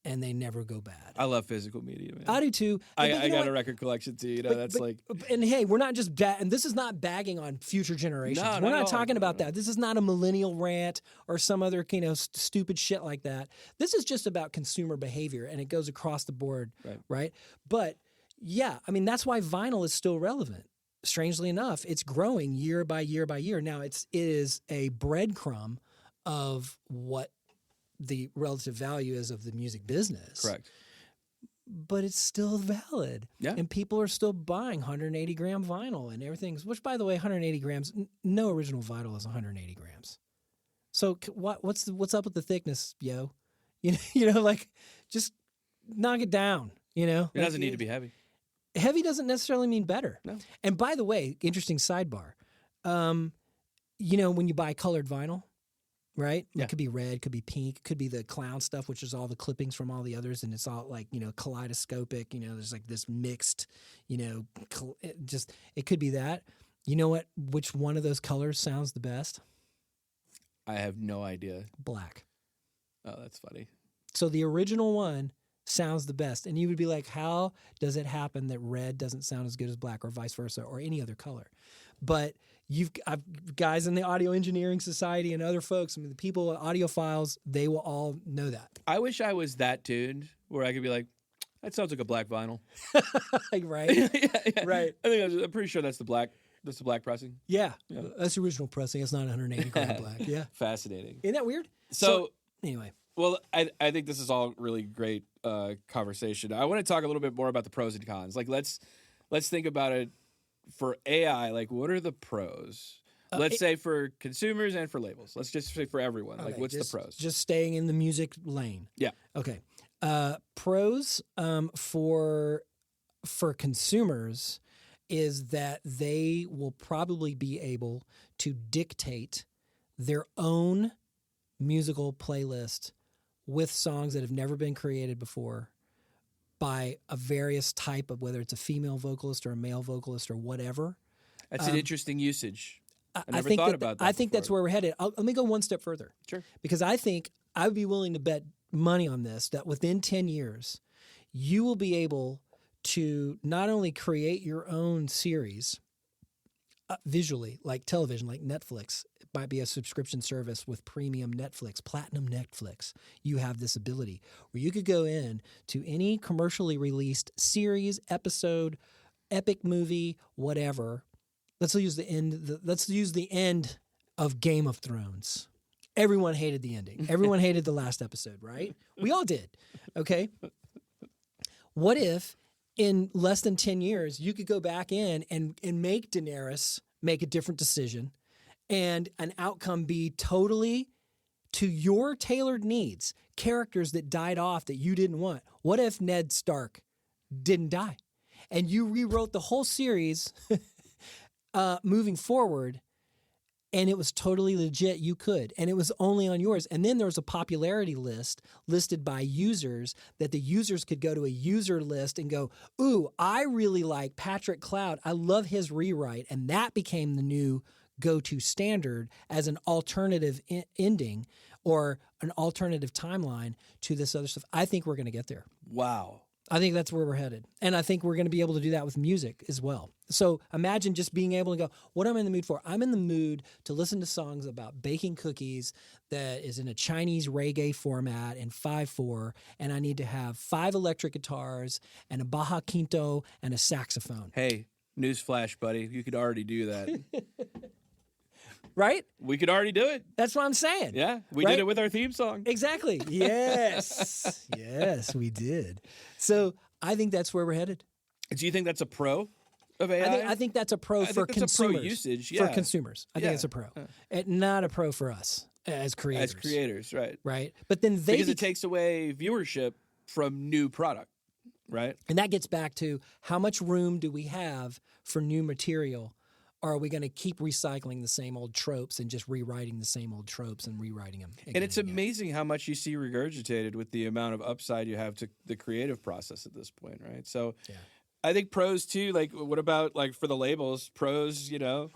And they never go bad. I love physical media, man. I do too. I got a record collection too. You know, And hey, we're not just and this is not bagging on future generations. No, we're not not talking about that. This is not a millennial rant or some other stupid shit like that. This is just about consumer behavior, and it goes across the board, right? But yeah, I mean that's why vinyl is still relevant. Strangely enough, it's growing year by year by year. Now it is a breadcrumb of what the relative value is of the music business. Correct. But it's still valid. Yeah. And people are still buying 180 gram vinyl and everything, which by the way, 180 grams, no original vinyl is 180 grams. So what's up with the thickness, yo? You know, like just knock it down, you know? It doesn't need to be heavy. Heavy doesn't necessarily mean better. No. And by the way, interesting sidebar. You know, when you buy colored vinyl, right? Yeah. It could be red, could be pink, could be the clown stuff, which is all the clippings from all the others. And it's all like, you know, kaleidoscopic, you know, there's like this mixed, you know, it could be that. You know what? Which one of those colors sounds the best? I have no idea. Black. Oh, that's funny. So the original one sounds the best. And you would be like, how does it happen that red doesn't sound as good as black or vice versa or any other color? But I've guys in the Audio Engineering Society and other folks, I mean, the people, audiophiles, they will all know that. I wish I was that tuned where I could be like, that sounds like a black vinyl. Right. Yeah. Right. I'm pretty sure that's the black pressing. Yeah. That's the original pressing. It's not 180 gram black. Yeah. Fascinating. Isn't that weird? So anyway. Well, I think this is all really great conversation. I want to talk a little bit more about the pros and cons. Like let's think about it for AI. Like what are the pros? Let's say for consumers and for labels. Let's just say for everyone. Okay, like what's the pros? Just staying in the music lane. Yeah. Okay. Pros for consumers is that they will probably be able to dictate their own musical playlist with songs that have never been created before by a various type of, whether it's a female vocalist or a male vocalist or whatever. That's an interesting usage. I never think thought about that. I think that's where we're headed. Let me go one step further. Sure. Because I think I would be willing to bet money on this, that within 10 years, you will be able to not only create your own series visually, like television, like Netflix. It might be a subscription service with premium Netflix, platinum Netflix. You have this ability where you could go in to any commercially released series, episode, epic movie, whatever. Let's use the end of Game of Thrones. Everyone hated the ending. Everyone hated the last episode, right? We all did. Okay. What if in less than 10 years, you could go back in and make Daenerys make a different decision and an outcome be totally to your tailored needs, characters that died off that you didn't want? What if Ned Stark didn't die? And you rewrote the whole series moving forward, and it was totally legit. You could, and it was only on yours. And then there was a popularity list listed by users that the users could go to a user list and go, ooh, I really like Patrick Cloud. I love his rewrite. And that became the new go-to standard as an alternative ending or an alternative timeline to this other stuff. I think we're going to get there. Wow. I think that's where we're headed. And I think we're going to be able to do that with music as well. So imagine just being able to go, what am I in the mood for? I'm in the mood to listen to songs about baking cookies that is in a Chinese reggae format in 5/4, and I need to have 5 electric guitars and a Baja Quinto and a saxophone. Hey, newsflash, buddy. You could already do that. Right? We could already do it. That's what I'm saying. Yeah, we did it with our theme song. Exactly. Yes. Yes, we did. So I think that's where we're headed. Do you think that's a pro of AI? I think that's a pro for consumers. A pro usage, yeah. For consumers. I think it's a pro. Not a pro for us as creators. As creators, right. Right. But then because it takes away viewership from new product, right? And that gets back to how much room do we have for new material? Or are we going to keep recycling the same old tropes and just rewriting the same old tropes and rewriting them again and it's amazing how much you see regurgitated with the amount of upside you have to the creative process at this point, right? So I think pros too, like what about like for the labels, pros, you know,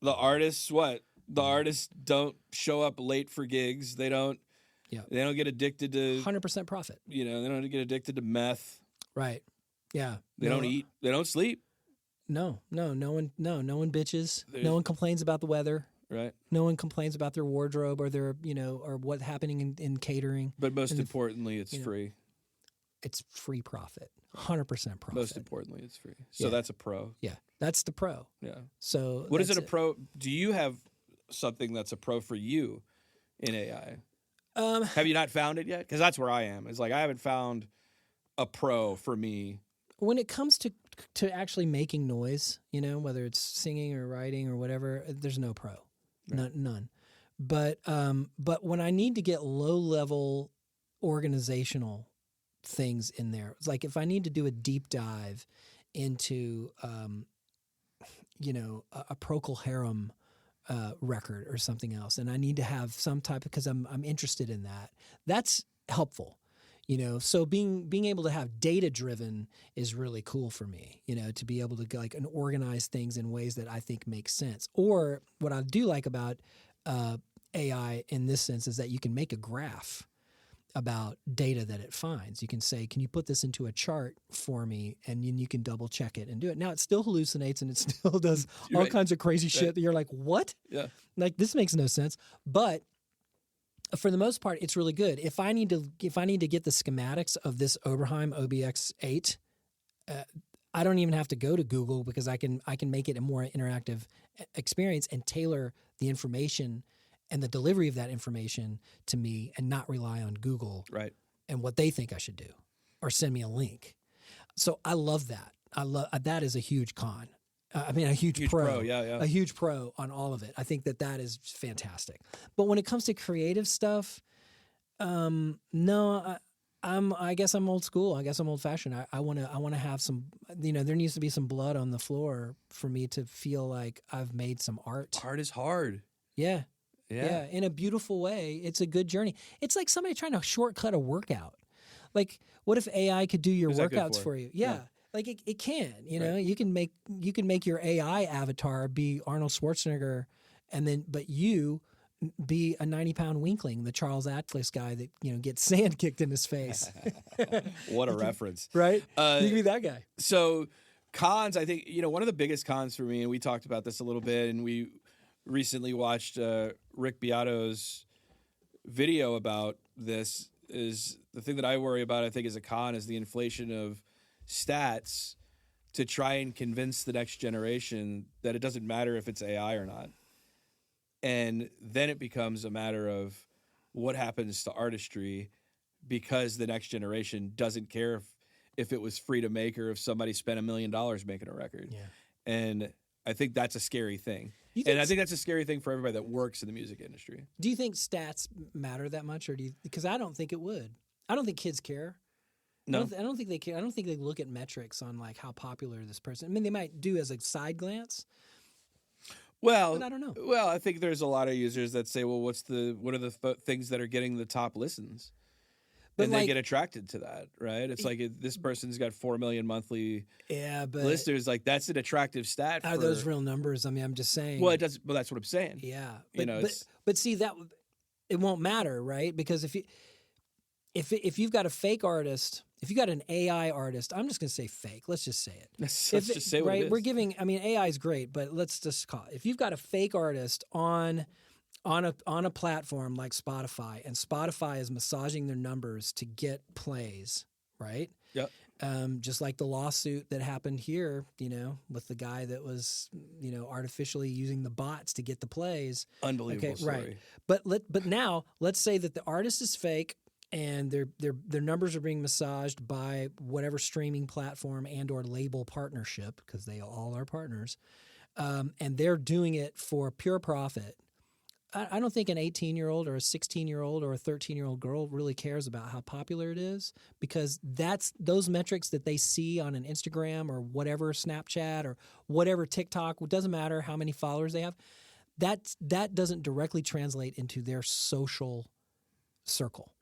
the artists, what? The artists don't show up late for gigs. They don't get addicted to 100% profit. You know, they don't get addicted to meth. Right. Yeah. They don't eat. They don't sleep. No one bitches. No one complains about the weather. Right. No one complains about their wardrobe or their, or what's happening in catering. But most importantly, it's free. It's free profit. 100% profit. Most importantly, it's free. So that's a pro. Yeah. That's the pro. Yeah. So what is it a pro? Do you have something that's a pro for you in AI? Have you not found it yet? Because that's where I am. It's like I haven't found a pro for me. When it comes to actually making noise, whether it's singing or writing or whatever, there's no pro, none. But when I need to get low level organizational things in there, it's like if I need to do a deep dive into, a Procol Harum record or something else, and I need to have some type because I'm interested in that. That's helpful. So being able to have data driven is really cool for me, to be able to and organize things in ways that I think make sense. Or what I do like about AI in this sense is that you can make a graph about data that it finds. You can say, can you put this into a chart for me? And then you can double check it and do it. Now it still hallucinates and it still does all kinds of crazy shit that you're like, what? Yeah. Like this makes no sense. But for the most part, it's really good. If I need to get the schematics of this Oberheim OBX8, I don't even have to go to Google because I can make it a more interactive experience and tailor the information and the delivery of that information to me and not rely on Google and what they think I should do or send me a link. So I love that. That is a huge con. A huge pro. A huge pro on all of it. I think that is fantastic. But when it comes to creative stuff, no, I guess I'm old school. I guess I'm old fashioned. I want to have some. There needs to be some blood on the floor for me to feel like I've made some art. Art is hard. Yeah. In a beautiful way. It's a good journey. It's like somebody trying to shortcut a workout. Like, what if AI could do your workouts for you? Yeah. Like it can, you can make your AI avatar be Arnold Schwarzenegger, but you be a 90-pound weakling, the Charles Atlas guy that gets sand kicked in his face. What a reference, right? You can be that guy. So cons, I think one of the biggest cons for me, and we talked about this a little bit, and we recently watched Rick Beato's video about this. Is the thing that I worry about? I think is a con is the inflation of stats to try and convince the next generation that it doesn't matter if it's AI or not. And then it becomes a matter of what happens to artistry because the next generation doesn't care if it was free to make or if somebody spent $1 million making a record. Yeah. And I think that's a scary thing. And I think that's a scary thing for everybody that works in the music industry. Do you think stats matter that much? Because I don't think it would. I don't think kids care. No, I don't think they care. I don't think they look at metrics on like how popular this person. I mean, they might do as a side glance. Well, but I don't know. Well, I think there's a lot of users that say, "Well, what are the things that are getting the top listens?" And they get attracted to that, right? It's like this person's got 4 million monthly listeners. Like that's an attractive stat. Are those real numbers? I mean, I'm just saying. Well, it does. Well, that's what I'm saying. Yeah, but see that it won't matter, right? Because if you've got a fake artist. If you got an AI artist, I'm just going to say fake. Let's just say it. Let's just say what it is. We're giving. I mean, AI is great, but let's just call it. If you've got a fake artist on a platform like Spotify, and Spotify is massaging their numbers to get plays, right? Yep. Just like the lawsuit that happened here, with the guy that was, artificially using the bots to get the plays. Unbelievable story. Right. But now let's say that the artist is fake and their numbers are being massaged by whatever streaming platform and or label partnership, because they all are partners, and they're doing it for pure profit. I don't think an 18-year-old or a 16-year-old or a 13-year-old girl really cares about how popular it is, because that's those metrics that they see on an Instagram or whatever, Snapchat or whatever, TikTok, it doesn't matter how many followers they have. That doesn't directly translate into their social circle,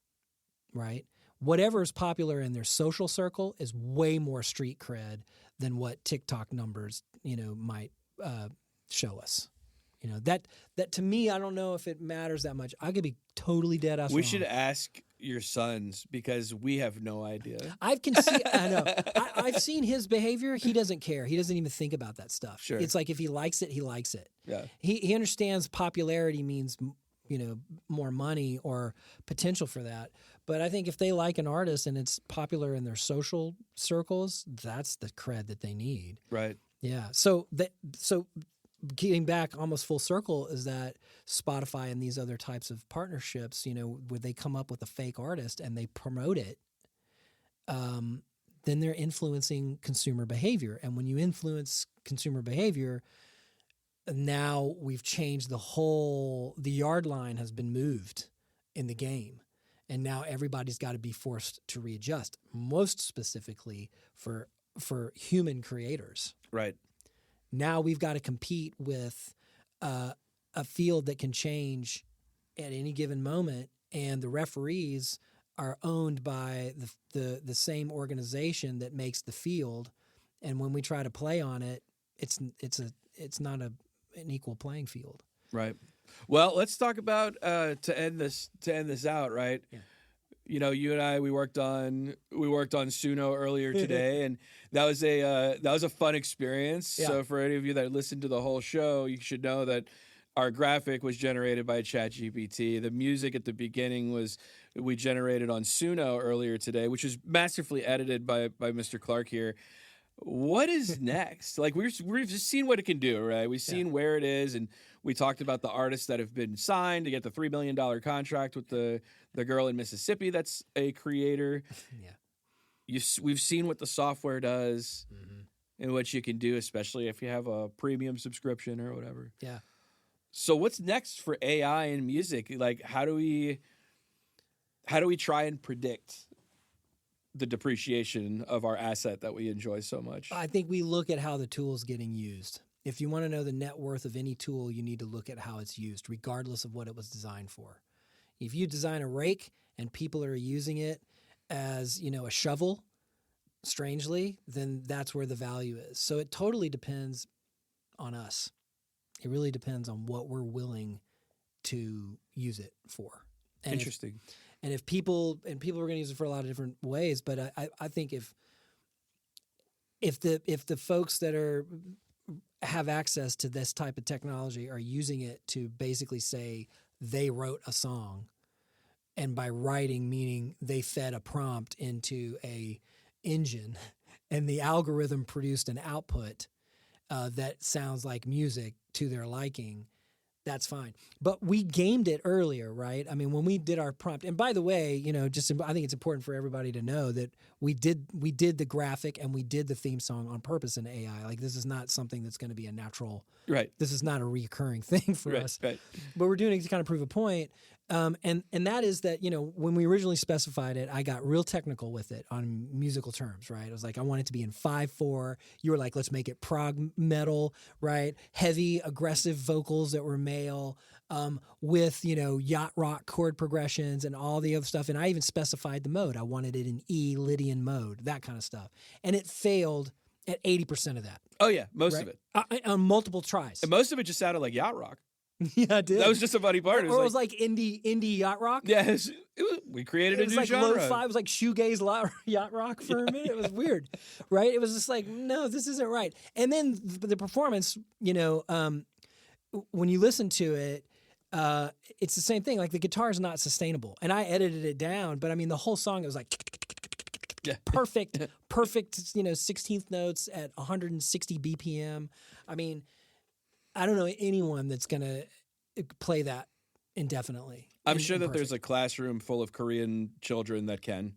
right? Whatever is popular in their social circle is way more street cred than what TikTok numbers, might show us. That to me, I don't know if it matters that much. I could be totally dead ass wrong. We should ask your sons, because we have no idea. I know. I've seen his behavior. He doesn't care. He doesn't even think about that stuff. Sure. It's like if he likes it, he likes it. Yeah. He understands popularity means, more money or potential for that. But I think if they like an artist and it's popular in their social circles, that's the cred that they need. Right. Yeah. So getting back almost full circle is that Spotify and these other types of partnerships, where they come up with a fake artist and they promote it, then they're influencing consumer behavior. And when you influence consumer behavior, now we've changed the yard line has been moved in the game. And now everybody's got to be forced to readjust, most specifically for human creators. Right. Now we've got to compete with a field that can change at any given moment, and the referees are owned by the same organization that makes the field. And when we try to play on it, it's not an equal playing field. Right. Well, let's talk about to end this out, right? Yeah. You and I, we worked on Suno earlier today, and that was a fun experience. Yeah. So for any of you that listened to the whole show, you should know that our graphic was generated by ChatGPT. The music at the beginning we generated on Suno earlier today, which is masterfully edited by Mr. Clark here. What is next? Like we've just seen what it can do, right? We've seen where it is, and we talked about the artists that have been signed to get the $3 million contract with the girl in Mississippi that's a creator. Yeah. We've seen what the software does and what you can do, especially if you have a premium subscription or whatever. Yeah. So what's next for AI in music? Like how do we try and predict the depreciation of our asset that we enjoy so much? I think we look at how the tool is getting used. If you want to know the net worth of any tool, you need to look at how it's used, regardless of what it was designed for. If you design a rake and people are using it as, a shovel, strangely, then that's where the value is. So it totally depends on us. It really depends on what we're willing to use it for. And Interesting. If people are going to use it for a lot of different ways, but I think if the folks that have access to this type of technology are using it to basically say they wrote a song, and by writing meaning they fed a prompt into a engine, and the algorithm produced an output that sounds like music to their liking, that's fine. But we gamed it earlier, right? I mean, when we did our prompt, and by the way, I think it's important for everybody to know that we did the graphic and we did the theme song on purpose in AI. Like, this is not something that's going to be a natural, right? This is not a recurring thing for us. Right. But we're doing it to kind of prove a point. And that is that, when we originally specified it, I got real technical with it on musical terms, right? I was like, I want it to be in 5/4. You were like, let's make it prog metal, right? Heavy, aggressive vocals that were male, with, yacht rock chord progressions and all the other stuff. And I even specified the mode. I wanted it in E Lydian mode, that kind of stuff. And it failed at 80% of that. Oh yeah, most of it. On multiple tries. And most of it just sounded like yacht rock. Yeah, it did. That was just a funny part. It was like indie yacht rock. Yeah, we created a new like genre. Lo-fi. It was like shoegaze yacht rock for a minute. It was weird, right? It was just like, no, this isn't right. And then the performance, when you listen to it, it's the same thing. Like, the guitar is not sustainable. And I edited it down, but I mean, the whole song, it was like, perfect, 16th notes at 160 BPM. I mean, I don't know anyone that's going to play that indefinitely. I'm sure that there's a classroom full of Korean children that can.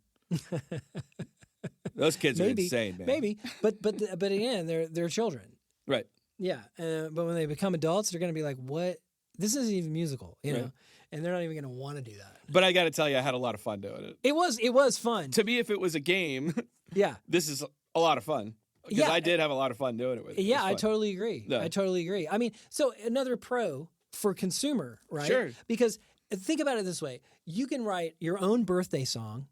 Those kids are insane, man. Maybe, but again, they're children. Right. Yeah, but when they become adults, they're going to be like, "What? This isn't even musical," you know, and they're not even going to want to do that. But I got to tell you, I had a lot of fun doing it. It was fun. To me, if it was a game, this is a lot of fun. Because I did have a lot of fun doing it with. Yeah, I totally agree. Yeah. I totally agree. I mean, so another pro for consumer, right? Sure. Because think about it this way: you can write your own birthday song,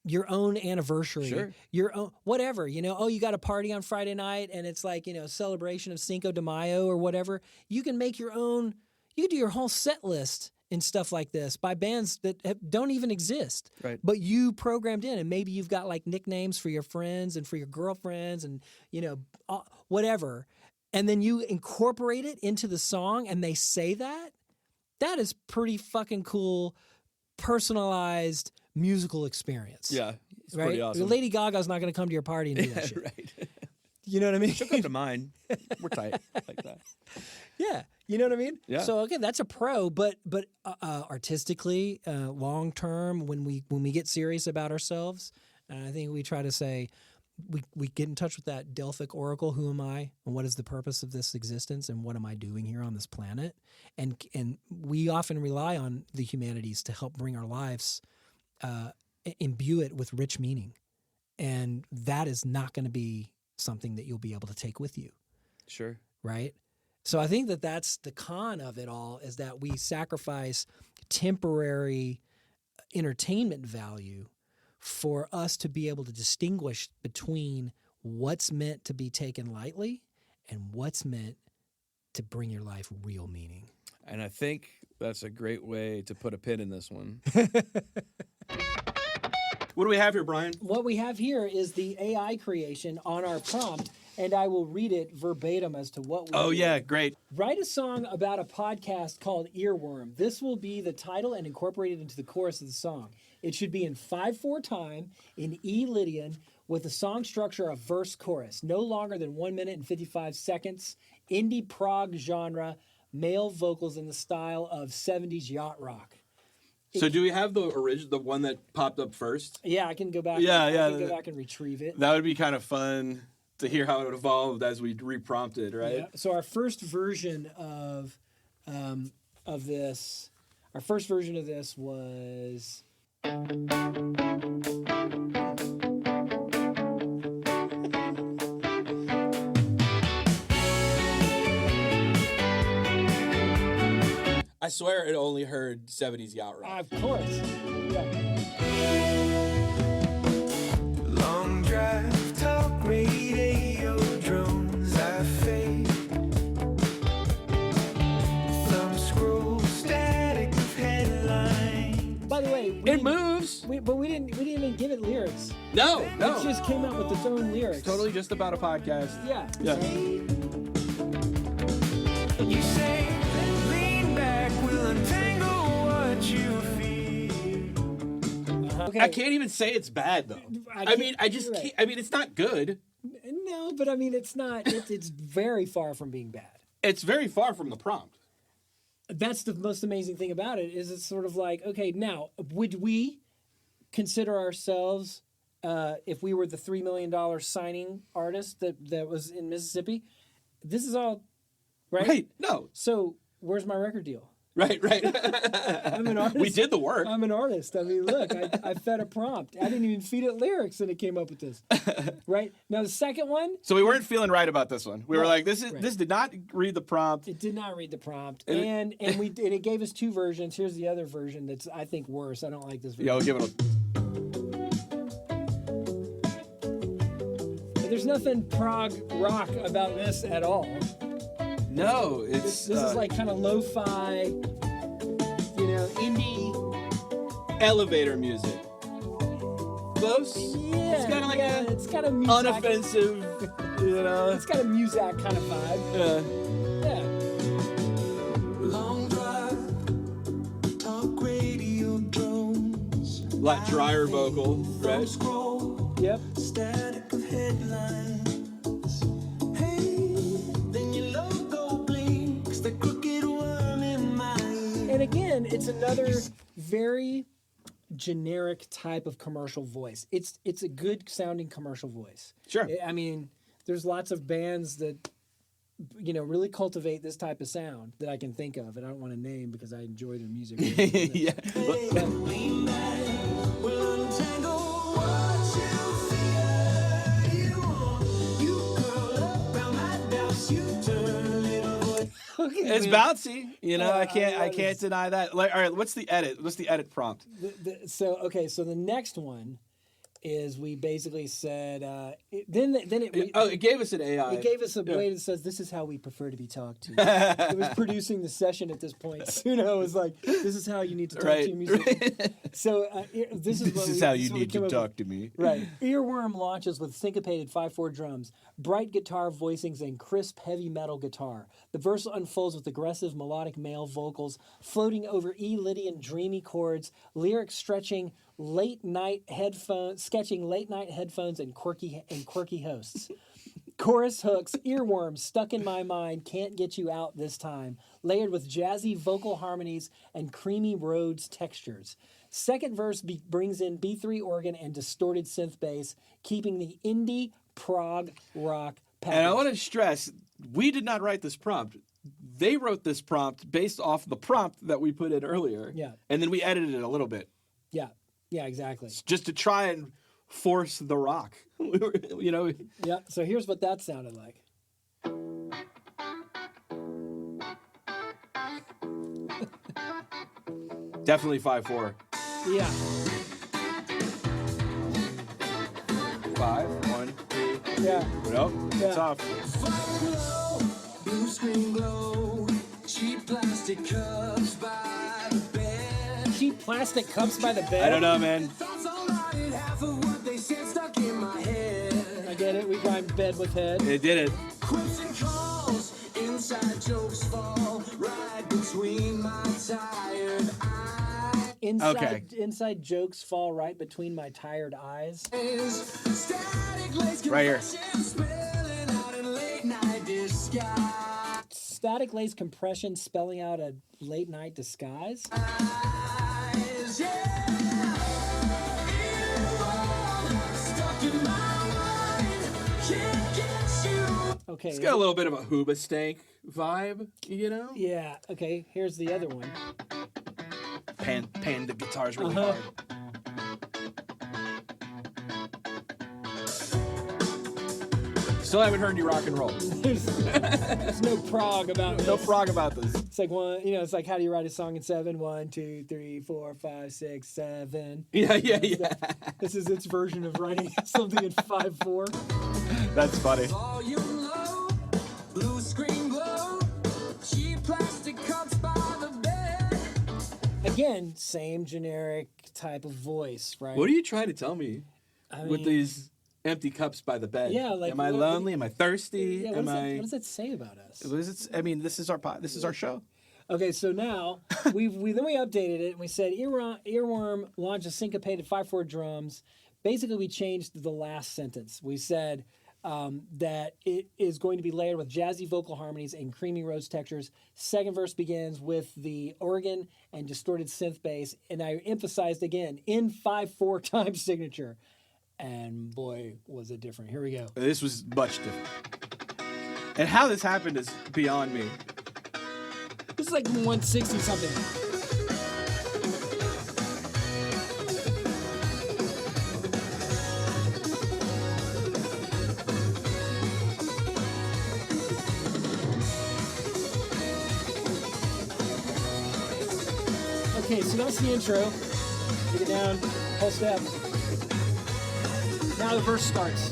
your own anniversary, your own whatever. You know, oh, you got a party on Friday night, and it's like celebration of Cinco de Mayo or whatever. You can make your own. You can do your whole set list and stuff like this by bands that don't even exist. Right. But you programmed in, and maybe you've got like nicknames for your friends and for your girlfriends and, whatever. And then you incorporate it into the song and they say that. That is pretty fucking cool, personalized musical experience. Yeah. It's right? pretty awesome. Lady Gaga's not going to come to your party and do that shit. Right. You know what I mean? She'll come to mine. We're tight like that. Yeah. You know what I mean? Yeah. So again, that's a pro, but artistically, long term, when we get serious about ourselves, I think we try to say, we get in touch with that Delphic oracle. Who am I, and what is the purpose of this existence, and what am I doing here on this planet? And we often rely on the humanities to help bring our lives, imbue it with rich meaning, and that is not going to be something that you'll be able to take with you. Sure. Right. So I think that that's the con of it all, is that we sacrifice temporary entertainment value for us to be able to distinguish between what's meant to be taken lightly and what's meant to bring your life real meaning. And I think that's a great way to put a pin in this one. What do we have here, Bryan? What we have here is the AI creation on our prompt, and I will read it verbatim as to what we Oh, did. yeah, great. Write a song about a podcast called Earworm. This will be the title and incorporated into the chorus of the song. It should be in 5/4 time, in E Lydian, with a song structure of verse-chorus, no longer than 1 minute and 55 seconds, indie prog genre, male vocals in the style of 70s yacht rock. So do we have the original, the one that popped up first? Yeah, I can go back. Yeah, I can go back and retrieve it. That would be kind of fun to hear how it evolved as we reprompted, right? Yeah. So our first version of this, was. I swear it only heard 70s yacht rock. Of course. Yeah. Long drive, talk radio, drones, I fade. Thumb scroll, static of headlines. By the way, It moves. but we didn't even give it lyrics. No. It just came out with its own lyrics. Totally just about a podcast. Yeah. Yeah. You say, lean back, we'll untangle what you feel. Okay. I can't even say it's bad though. I mean, I just Right. can't. I mean, it's not good. No, but I mean, it's not. It's very far from being bad. It's very far from the prompt. That's the most amazing thing about it. Is it's sort of like, okay, now would we consider ourselves, if we were the $3 million signing artist that was in Mississippi? This is all right. Right. No. So where's my record deal? Right. I'm an artist. We did the work. I'm an artist. I mean, look, I fed a prompt. I didn't even feed it lyrics, and it came up with this. Right? Now, the second one, So we weren't feeling right about this one. We were like, this Right. did not read the prompt. it did not read the prompt. And And it gave us two versions. Here's the other version that's, I think, worse. I don't like this version. Yeah, we'll give it a. But there's nothing prog rock about this at all. No, it's This is like kind of lo-fi, indie. elevator music. Close. Yeah, It's kind of like it's got a Muzak, unoffensive. It's got a Muzak kind of vibe. Yeah. Yeah. Long drive, talk radio, drones. Lot drier vocal, right? Scroll, Yep. Static of headlines. Hey, then your logo blinks. The crooked worm in my ear. And again, it's another very generic type of commercial voice. It's a good sounding commercial voice. Sure. I mean, there's lots of bands that really cultivate this type of sound that I can think of, and I don't want to name because I enjoy their music. Yeah. Hey, lean back, we'll untangle what you fear. You curl up around my doubts, you turn little boy. Okay, It's man. bouncy, I that can't is- deny that. Like, all right, what's the edit? What's the edit prompt? So the next one is we basically said It gave us an AI. it gave us a way that says this is how we prefer to be talked to. It was producing the session at this point. Suno was like, "This is how you need to talk to your music." So this is how you what we need came to up talk with. to me. Right. Earworm launches with syncopated 5/4 drums, bright guitar voicings, and crisp heavy metal guitar. The verse unfolds with aggressive melodic male vocals floating over E-Lydian dreamy chords, lyrics sketching late night headphones and quirky hosts. Chorus hooks, earworms stuck in my mind, can't get you out this time, layered with jazzy vocal harmonies and creamy Rhodes textures. Second verse brings in B3 organ and distorted synth bass, keeping the indie prog rock package. And I want to stress, we did not write this prompt. They wrote this prompt based off the prompt that we put in earlier. Yeah. And then we edited it a little bit Yeah, exactly. just to try and force the rock. Yeah, so here's what that sounded like. Definitely 5/4. Yeah. 5, 1, 2. Yeah. Nope. Yeah. It's off. Fire glow, blue screen glow, cheap plastic cups by the bed. Cheap plastic cups by the bed. I don't know, man. Thoughts all right, half of what they said stuck in my head. I get it. We rhymed bed with head. It did it. Quips and calls, inside jokes fall right between my tired eyes. Inside jokes fall right between my tired eyes. Static lace Right here. compression spilling out in late night disguise. Static lace compression spelling out a late night disguise. Yeah. Stuck in my mind, can't get you. Okay. It's got a little bit of a Hoobastank vibe, Yeah. Okay. Here's the other one. Pan the guitars really Uh-huh. hard. Still haven't heard you rock and roll. There's no prog about this. No prog about this. It's like it's like how do you write a song in 7? 1, 2, 3, 4, 5, 6, 7. Yeah. This is its version of writing something in 5/4. That's funny. Volume low, blue screen glow, cheap plastic cups by the bed. Again, same generic type of voice, right? What are you trying to tell me I with mean, these empty cups by the bed? Yeah, like, am I what- lonely? Am I thirsty? Yeah, Am what does that say about us? I mean, this is our this is our show. Okay, so now we updated it and we said Earworm launches syncopated 5/4 drums. Basically, we changed the last sentence. We said that it is going to be layered with jazzy vocal harmonies and creamy Rhodes textures. Second verse begins with the organ and distorted synth bass, and I emphasized again in 5/4 time signature. And boy, was it different. Here we go. This was much different. And how this happened is beyond me. This is like 160 something. Okay, so that's the intro. Take it down, whole step. Now the verse starts.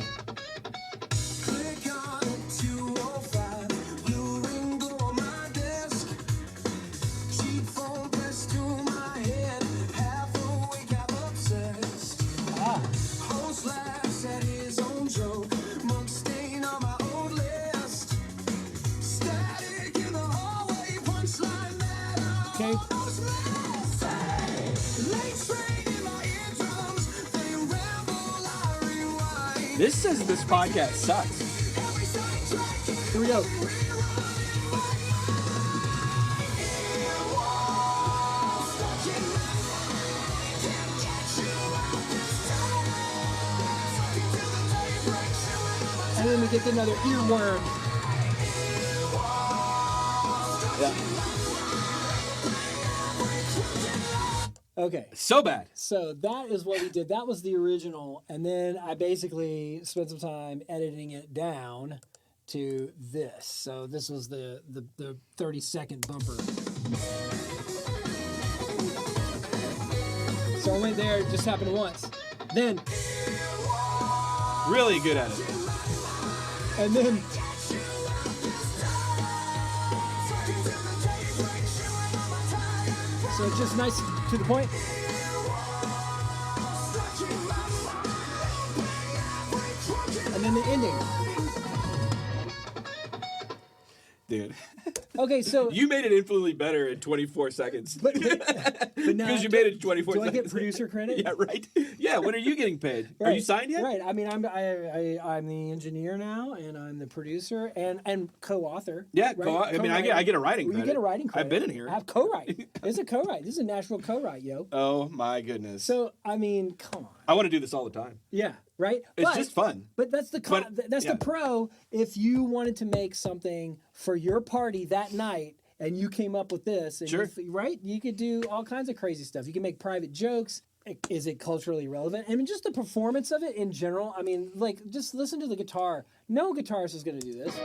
Click on 205, blue ring glow on my desk. Cheap phone pressed to my head, half awake, half obsessed. Host laughs at his own joke, monk stain on my old list. Static in the hallway, punchline that Okay. almost missed. Late train in my eardrums, they ramble, I rewind. This says this podcast sucks. Here we go. And then we get another earworm. Yeah. Okay. So bad. So that is what we did. That was the original. And then I basically spent some time editing it down to this. So this was the 30-second bumper. So only there, it just happened once. Then, Really good at it. and then, so it's just nice to the point. And then the ending. Dude. Okay, so You made it infinitely better in 24 seconds. but now Because you made it in 24 do I seconds. get producer credit? Yeah, right. Yeah, when are you getting paid? Are you signed yet? Right. I mean, I'm the engineer now, and I'm the producer and co-author. Yeah, right? I mean, I get a writing Well, credit. you get a writing credit. I've been in here. I have co-write. It's a co-write. This is a national co-write, yo. Oh my goodness. So I mean, come on. I want to do this all the time. Yeah. Right. It's just fun. But that's the yeah. the pro. If you wanted to make something for your party that night, and you came up with this, and Sure. right? You could do all kinds of crazy stuff. You can make private jokes. Is it culturally relevant? I mean, just the performance of it in general. I mean, like, just listen to the guitar. No guitarist is going to do this.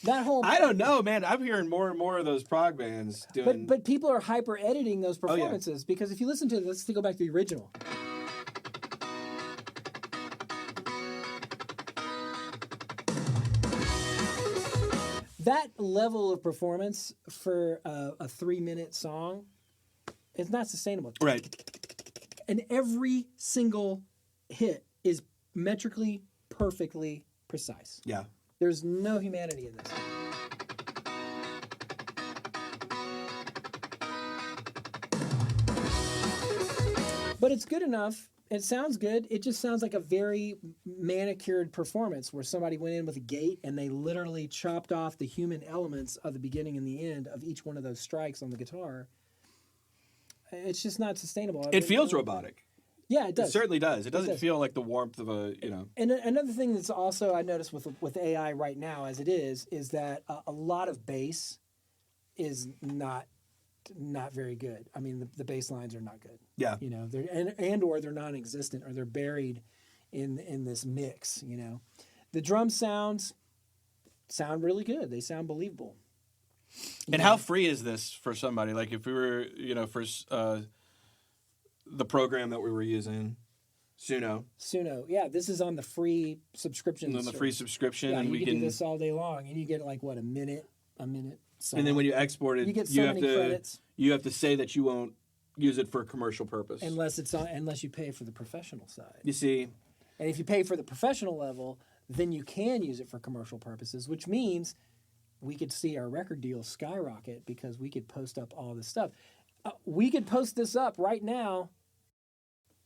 That whole. I don't know, man. I'm hearing more and more of those prog bands doing. But people are hyper editing those yeah. performances because if you listen to it, let's go back to the original. That level of performance for a 3-minute song is not sustainable. Right. And every single hit is metrically perfectly precise. Yeah. There's no humanity in this. But it's good enough. It sounds good. It just sounds like a very manicured performance where somebody went in with a gate and they literally chopped off the human elements of the beginning and the end of each one of those strikes on the guitar. It's just not sustainable. It feels robotic. Yeah, it does. It certainly does. It doesn't does. feel like the warmth of a, you know. And another thing that's also I noticed with AI right now, as it is that a lot of bass is not very good. I mean, the bass lines are not good. Yeah. You know, they're or they're non-existent or they're buried in this mix. You know, the drum sound really good. They sound believable. And how free is this for somebody? Like if we were, you know, for the program that we were using, Suno. Suno, yeah, this is on the free subscription. On the free subscription, yeah, and you can do this all day long, and you get like what a minute. Song. And then when you export it, you get so many credits. You have to say that you won't use it for a commercial purpose. Unless you pay for the professional side. You see, and if you pay for the professional level, then you can use it for commercial purposes, which means we could see our record deals skyrocket because we could post up all this stuff. We could post this up right now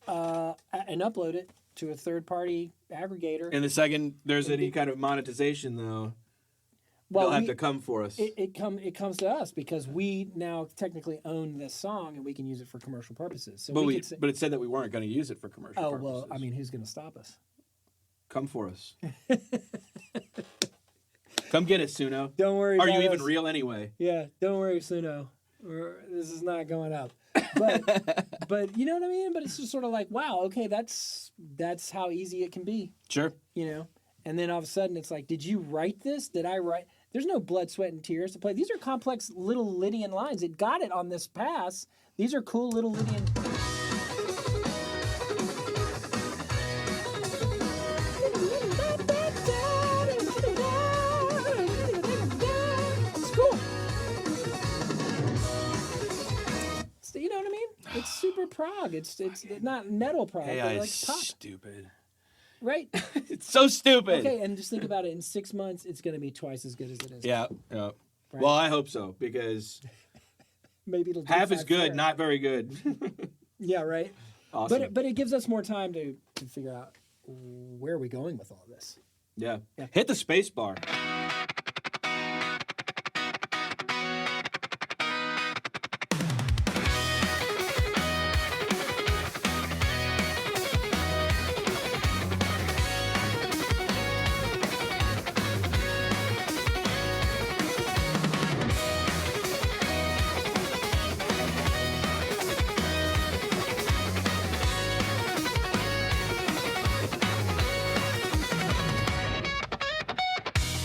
and upload it to a third-party aggregator. and the second there's any kind of monetization, though, well, they'll have to come for us. It comes to us because we now technically own this song and we can use it for commercial purposes. So but but it said that we weren't going to use it for commercial purposes. well, I mean, who's going to stop us? Come for us. Come get us, Suno. Don't worry. Are about you even us. real anyway? Yeah, don't worry, Suno. This is not going up. But you know what I mean? But it's just sort of like, wow, okay, that's how easy it can be, Sure. you know? And then all of a sudden it's like, did you write this? Did I write? There's no blood, sweat, and tears to play. These are complex little Lydian lines. It got it on this pass. These are cool little Lydian. It's cool. You know what I mean? It's super prog. It's not metal prog. AI but like is pop. stupid. Right? It's so stupid. Okay, and just think about it. In 6 months, it's going to be twice as good as it is. Yeah. Yeah. Right? Well, I hope so because maybe it'll do Half is good, 5/4. not very good. Yeah, right. Awesome. But it gives us more time to figure out where are we going with all this. Yeah. Hit the space bar.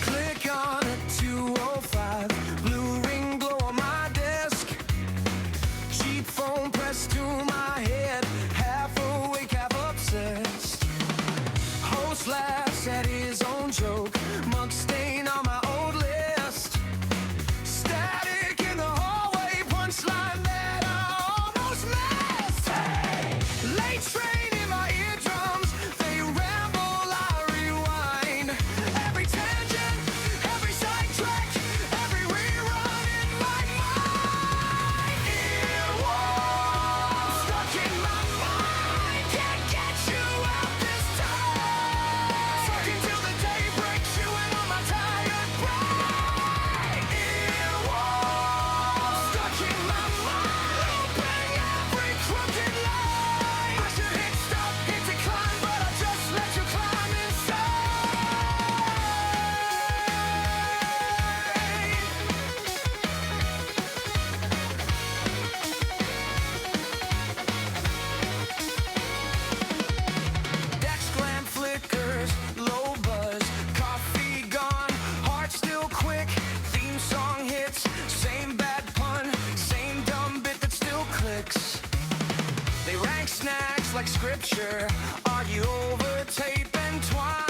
Click on a 205, blue ring glow on my desk. Cheap phone pressed to my head, half awake, half obsessed. Host laughs at his own joke, mug stain on my old list. Static in the hallway, punchline that I almost missed. Hey! Late train in my eardrums, they ramble, I rewind. Every tangent, every sidetrack, every rerun in my mind. Earworm stuck in my mind, can't get you out this time. Stuck until the day breaks, chewing on my tired brain. Earworm stuck in my mind, looping every crooked line. I should hit stop, hit decline, but I just let you climb inside. Dex glam flickers, low buzz, coffee gone, heart still quick, theme song hits, same bad pun, same dumb bit that still clicks. They rank snacks like scripture, argue over tape and twine.